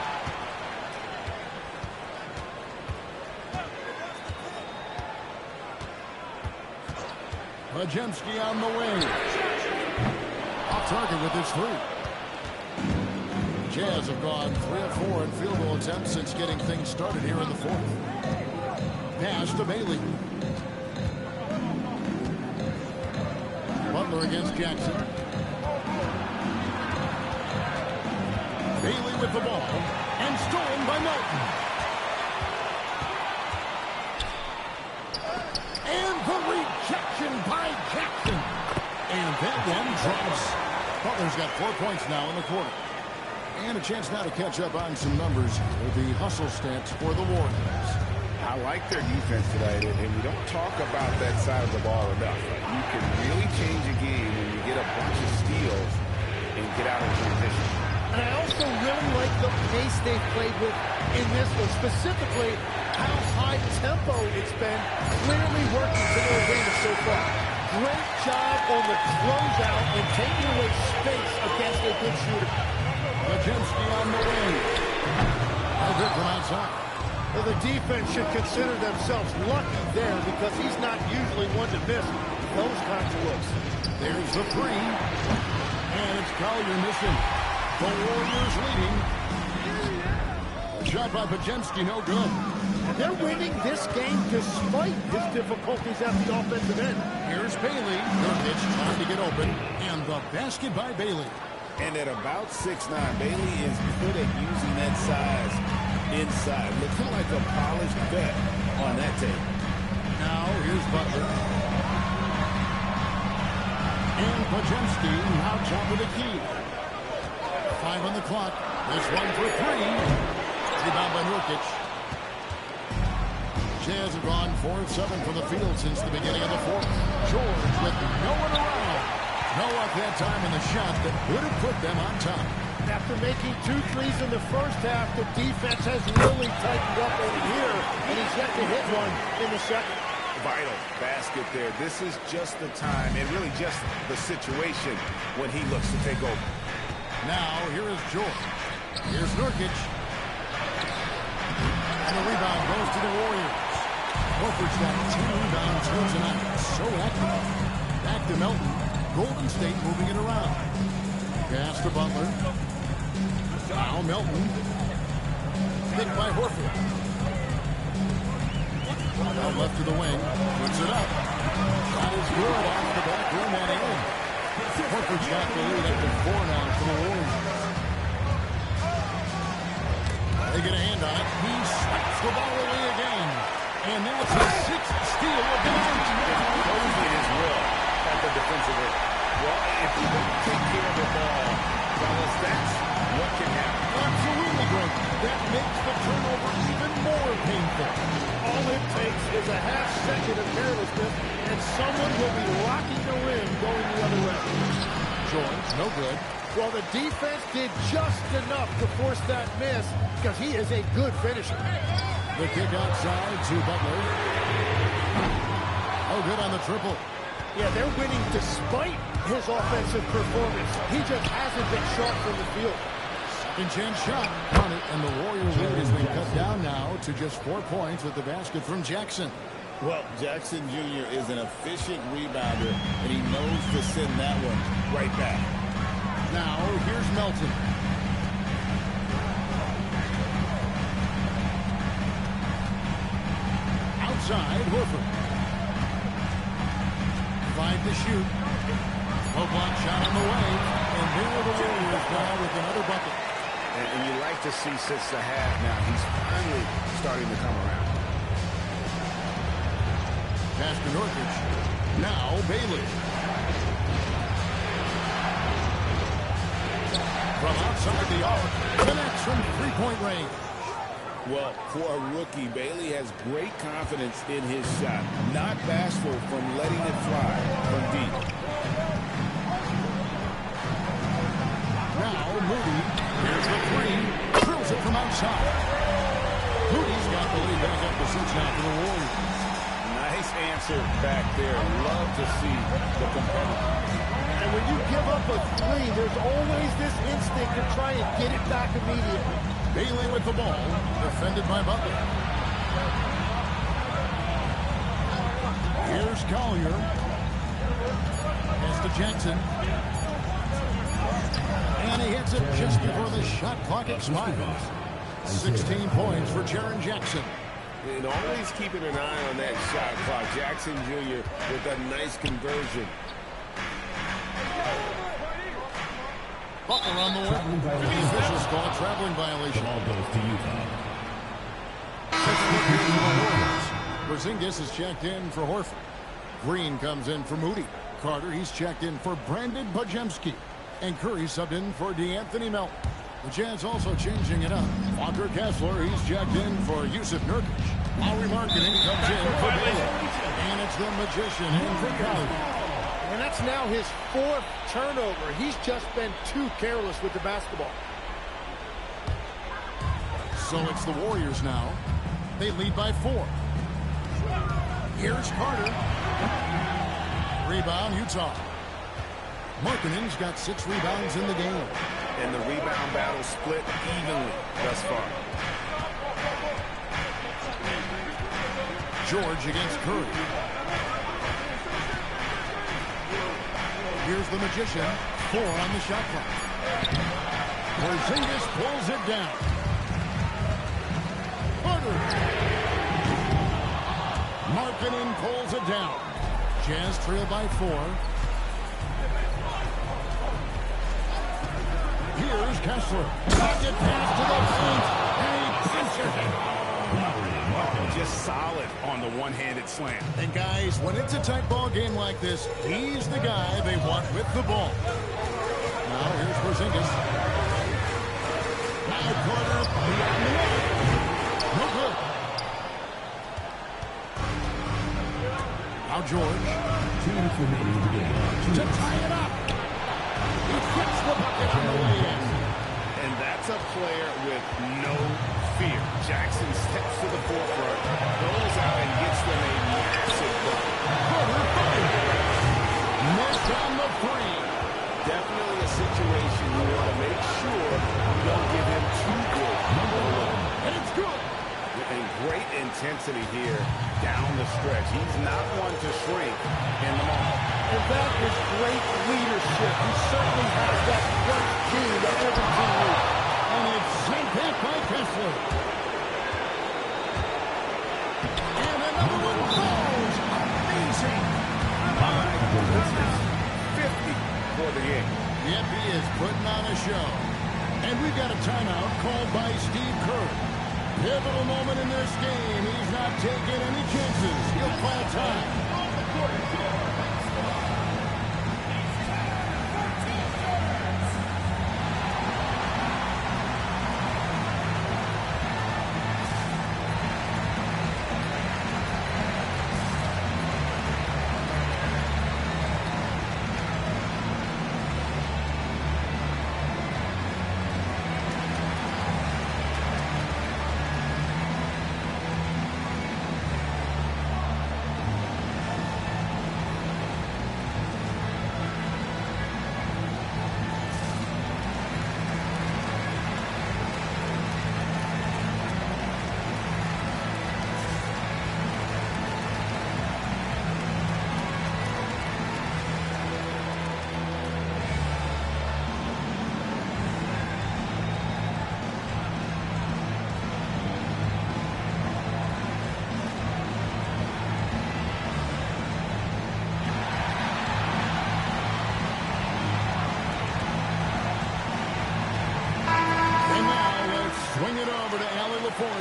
Podziemski on the wing. Off target with his three. Jazz have gone 3 of 4 in field goal attempts since getting things started here in the fourth. Pass to Bailey. Butler against Jackson. Bailey with the ball and stolen by Melton. And the rejection by Jackson. And that one drops. Butler's got 4 points now in the quarter. And a chance now to catch up on some numbers with the hustle stats for the Warriors. I like their defense tonight, and we don't talk about that side of the ball enough. You can really change a game when you get a bunch of steals and get out of transition. And I also really like the pace they've played with in this one, specifically how high tempo it's been, clearly working for their advantage so far. Great job on the closeout and taking away space against a good shooter. Podziemski on the wing. No good from outside. Well, the defense should consider themselves lucky there because he's not usually one to miss those kinds of looks. There's the three. And it's Collier missing. The Warriors leading. A shot by Podziemski, no good. They're winning this game despite his difficulties at the offensive end. Here's Bailey. Nurkic trying to get open. And the basket by Bailey. And at about 6'9", Bailey is good at using that size inside. Looking like a polished vet on that tape. Now here's Butler. And Podziemski now top of the key. 5 on the clock. This one for 3. Rebound by Nurkic. Jazz have gone 4 of 7 from the field since the beginning of the fourth. George with no one around. No luck that time in the shot that would have put them on top. After making 2 threes in the first half, the defense has really tightened up over here, and he's yet to hit one in the second. Vital basket there. This is just the time, and really just the situation when he looks to take over. Now, here is George. Here's Nurkic. And the rebound goes to the Warriors. Horford's got 10 rebounds here tonight. So active. Back to Melton. Golden State moving it around. Pass to Butler. Now Melton. Picked by Horford. Now left to the wing. Puts it up. That is good off the back rim and in. Horford's got the lead up to 4 now for the Warriors. They get a hand on it. He slaps the ball away again. And that's his 6th steal of the night. Closing his will at the defensive end. Well, if you don't take care of the ball, fellas, that's what can happen. Absolutely great. That makes the turnover even more painful. All it takes is a half second of carelessness, and someone will be rocking the rim going the other way. George, no good. Well, the defense did just enough to force that miss because he is a good finisher. The kick outside to Butler. Oh, good on the triple. Yeah, they're winning despite his offensive performance. He just hasn't been sharp from the field. Second chance shot on it, and the Warrior lead has been cut down now to just 4 points with the basket from Jackson. Well, Jackson Jr. is an efficient rebounder, and he knows to send that one right back. Now, here's Melton. Outside, Horford. 5 to shoot. No block shot on the way. And here are the Warriors now with another bucket. And you like to see since the half now, he's finally starting to come around. Pass to Nurkic. Now Bailey. From outside the arc, connects from 3-point range. Well, for a rookie, Bailey has great confidence in his shot. Not bashful from letting it fly from deep. Now Moody. Here's the 3. Drills it from outside. Moody's got the lead back up to 6 now for the Warriors. Nice answer back there. Love to see the competitor. And when you give up a three, there's always this instinct to try and get it back immediately. Bailey with the ball, defended by Butler. Here's Collier. Pass to Jackson. And he hits it just before the shot clock expires. 16 points for Jaren Jackson. And always keeping an eye on that shot clock. Jackson Jr. with a nice conversion. Butler on the wing. The officials call a traveling violation. Ball goes to Utah. Porzingis is checked in for Horford. Green comes in for Moody. Carter, he's checked in for Brandon Podziemski. And Curry subbed in for DeAnthony Melton. The Jazz also changing it up. Walker Kessler, he's checked in for Yusuf Nurkic. Lauri Markkanen comes in for Baylor. And it's the magician in for Collier. And that's now his 4th turnover. He's just been too careless with the basketball. So it's the Warriors now. They lead by 4. Here's Carter. Rebound, Utah. Markkanen's got 6 rebounds in the game. And the rebound battle split evenly thus far. George against Curry. Here's the magician. 4 on the shot clock. Porzingis pulls it down. Carter. Markkanen pulls it down. Jazz trail by 4. Here's Kessler. Pocket pass to the paint. And he answers it. Just solid on the one-handed slam. And guys, when it's a tight ball game like this, he's the guy they want with the ball. Now here's Porzingis. Now Carter beyond the line. No good. Now George. 2 minutes remaining in the game. To tie it up. He gets the bucket on the way in. And that's a player with no fear. Jackson steps to the forefront, goes out and gets them a massive bucket. Missed on the 3. Definitely a situation you want to make sure you don't give him too good. And it's good. And great intensity here down the stretch. He's not one to shrink in the moment. And that is great leadership. He certainly has that first key that every team needs. And it's sent back by Kessler. And another one goes. Amazing. 50 for the game. Yep, he is putting on a show. And we've got a timeout called by Steve Kerr. Pivotal moment in this game. He's not taking any chances. He'll call time.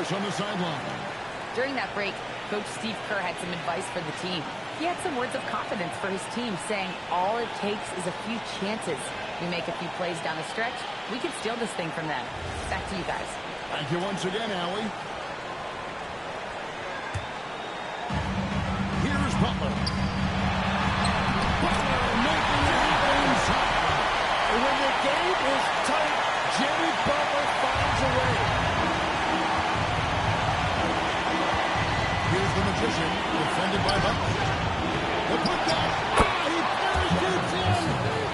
On the sideline. During that break, Coach Steve Kerr had some advice for the team. He had some words of confidence for his team, saying all it takes is a few chances. We make a few plays down the stretch, we can steal this thing from them. Back to you guys. Thank you once again, Allie. Here's Butler. Butler making the happen inside. And when the game is tight, Jimmy Butler finds a way. Here's the position, defended by Butler. The putback. He parachutes in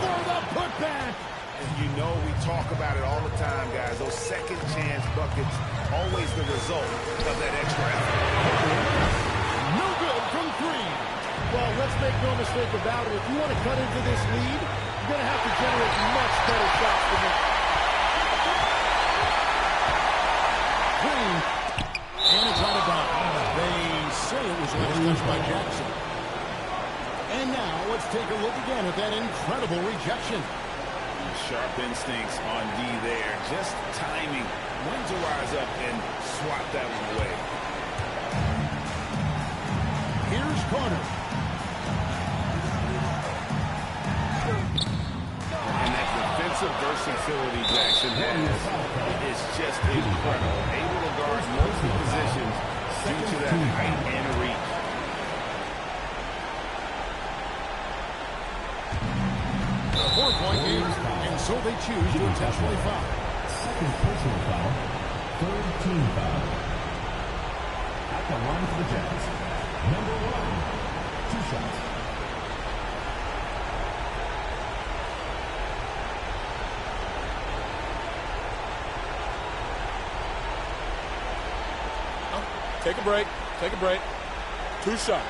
for the putback. And you know we talk about it all the time, guys. Those second chance buckets, always the result of that extra effort. No good from three. Well, let's make no mistake about it. If you want to cut into this lead, you're going to have to generate much better shots than that. Green. And it's out of bounds. They say it was last touched by Jackson. And now let's take a look again at that incredible rejection. Sharp instincts on D there. Just timing when to rise up and swat that one away. Here's Carter. And that defensive versatility Jackson has is just incredible. Able to guard multiple positions due to that height and reach. A 4-point game, and so they choose to intentionally foul. Second personal foul. Third team foul. At the line for the Jazz. Number 1. 2 shots. Take a break. Take a break. 2 shots.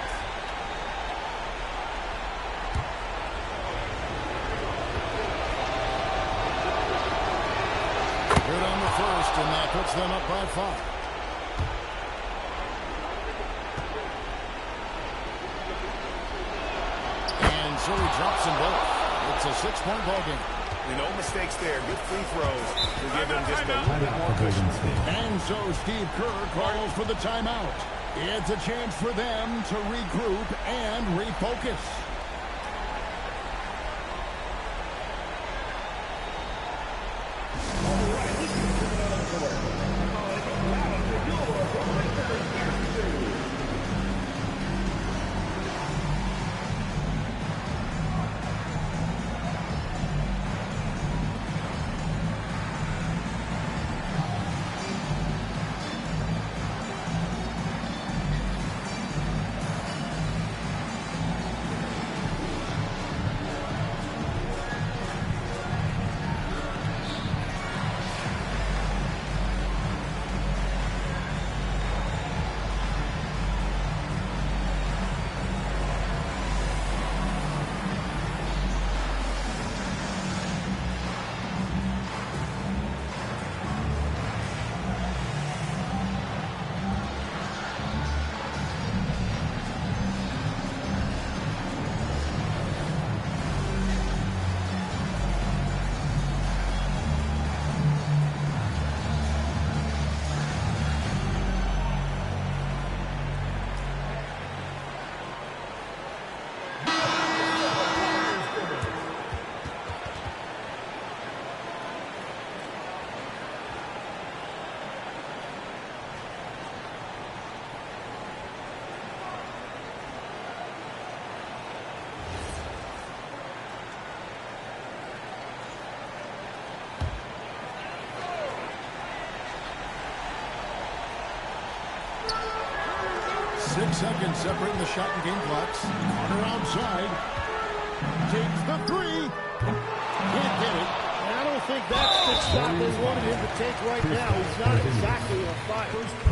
Good on the first, and that puts them up by 5. And so he drops them both. It's a 6-point ball game. No mistakes there. Good free throws to give them just a little bit more cushion. And so Steve Kerr calls for the timeout. It's a chance for them to regroup and refocus. Seconds separating the shot and game clocks. Carter outside. Takes the three. Can't get it. And I don't think that's the shot they wanted him to take right now. He's not exactly on fire.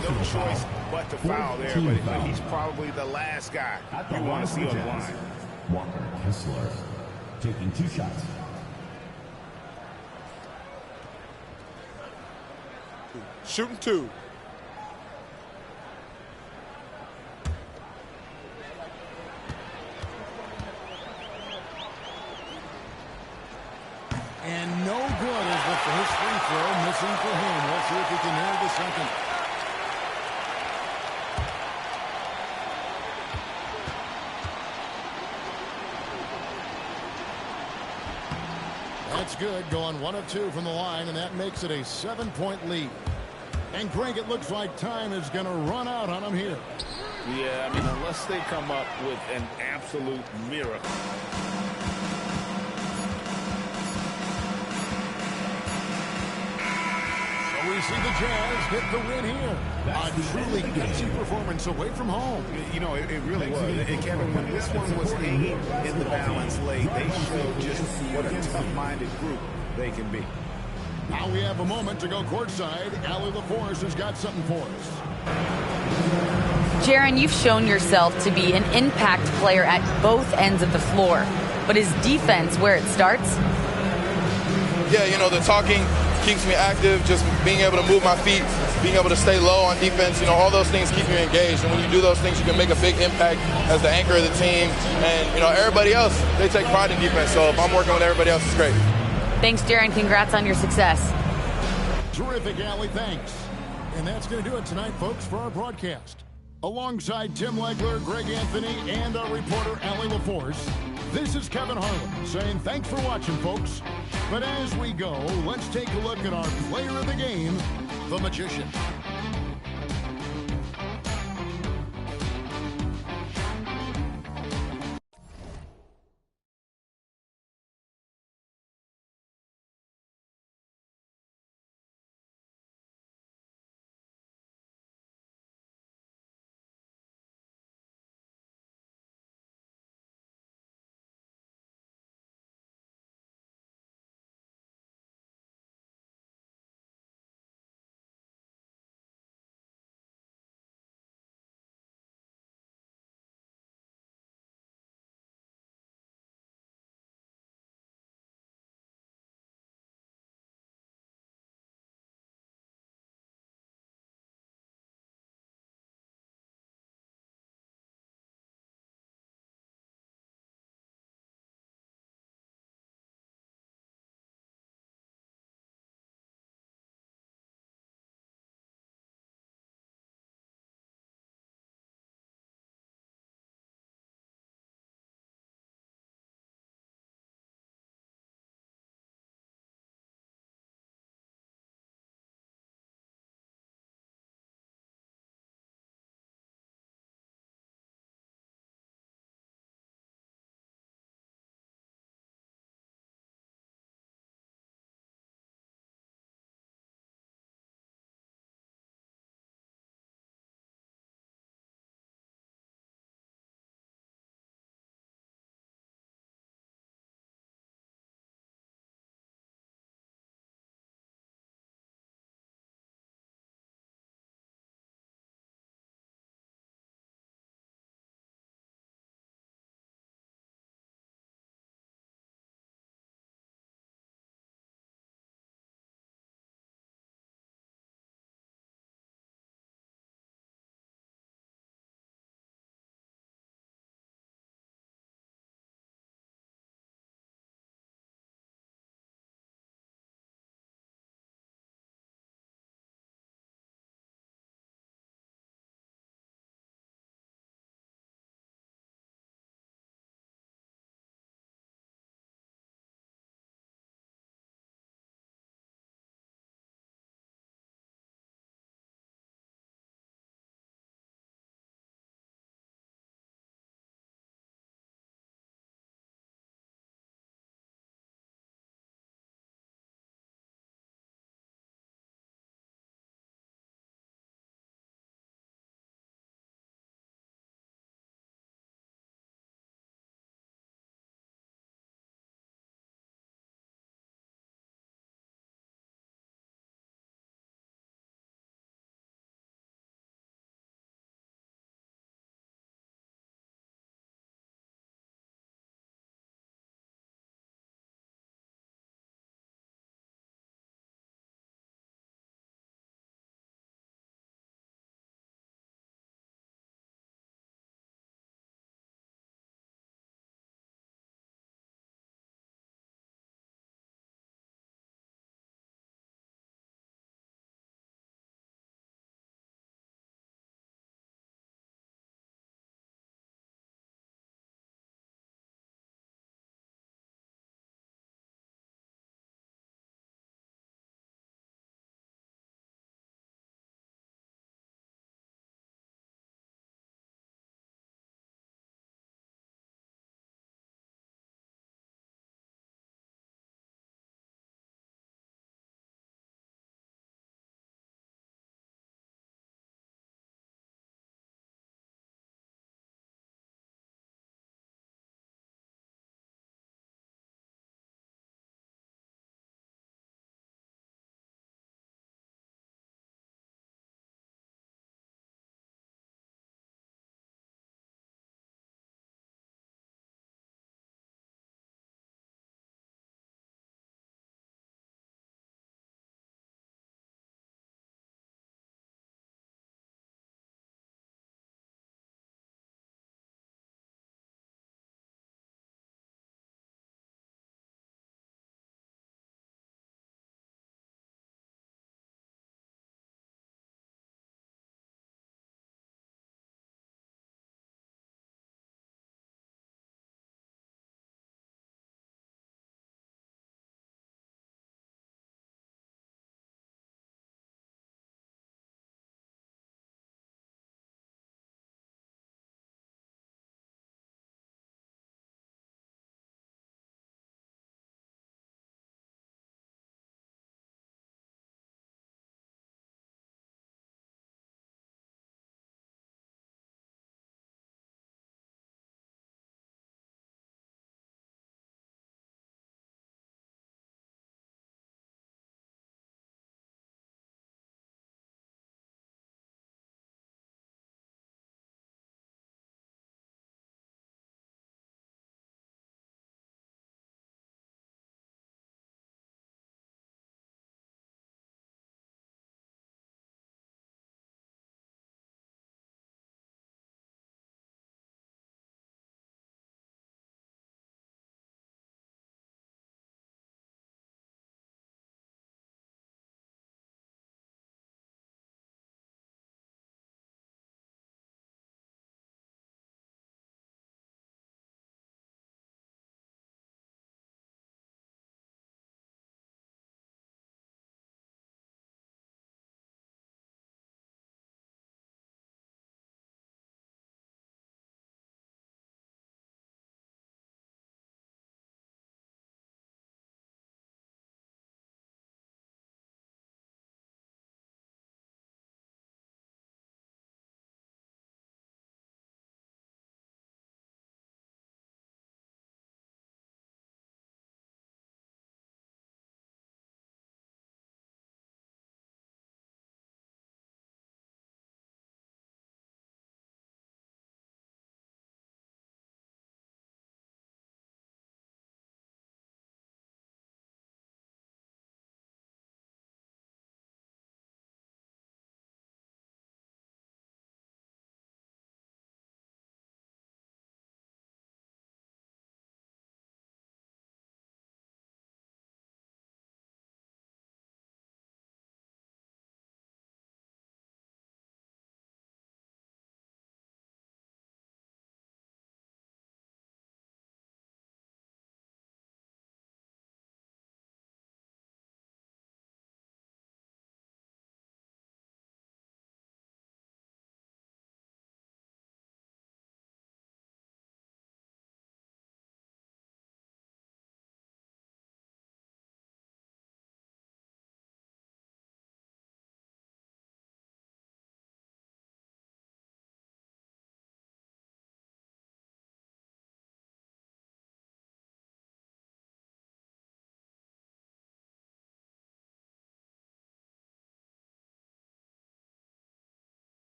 No choice but to foul there, but he's probably the last guy you want to see on the line. Walker Kessler taking 2 shots. Shooting 2. And no good as the first free throw missing for him. We'll see if he can nail the second. That's good, going 1 of 2 from the line, and that makes it a 7-point lead. And Greg, it looks like time is going to run out on him here. Yeah, I mean, unless they come up with an absolute miracle. So he see the Jazz get the win here. A truly gutsy performance away from home. You know, it really was. And Kevin, when this one was in the balance late, they showed just what a tough-minded group they can be. Now we have a moment to go courtside. Allie LaForce has got something for us. Jaren, you've shown yourself to be an impact player at both ends of the floor. But is defense where it starts? Yeah, you know, the talking keeps me active, just being able to move my feet, being able to stay low on defense, you know, all those things keep you engaged. And when you do those things, you can make a big impact as the anchor of the team. And, you know, everybody else, they take pride in defense. So if I'm working with everybody else, it's great. Thanks, Jaren. Congrats on your success. Terrific, Allie. Thanks. And that's going to do it tonight, folks, for our broadcast. Alongside Tim Legler, Greg Anthony, and our reporter, Allie LaForce, this is Kevin Harlan saying thanks for watching, folks. But as we go, let's take a look at our player of the game, the Magician.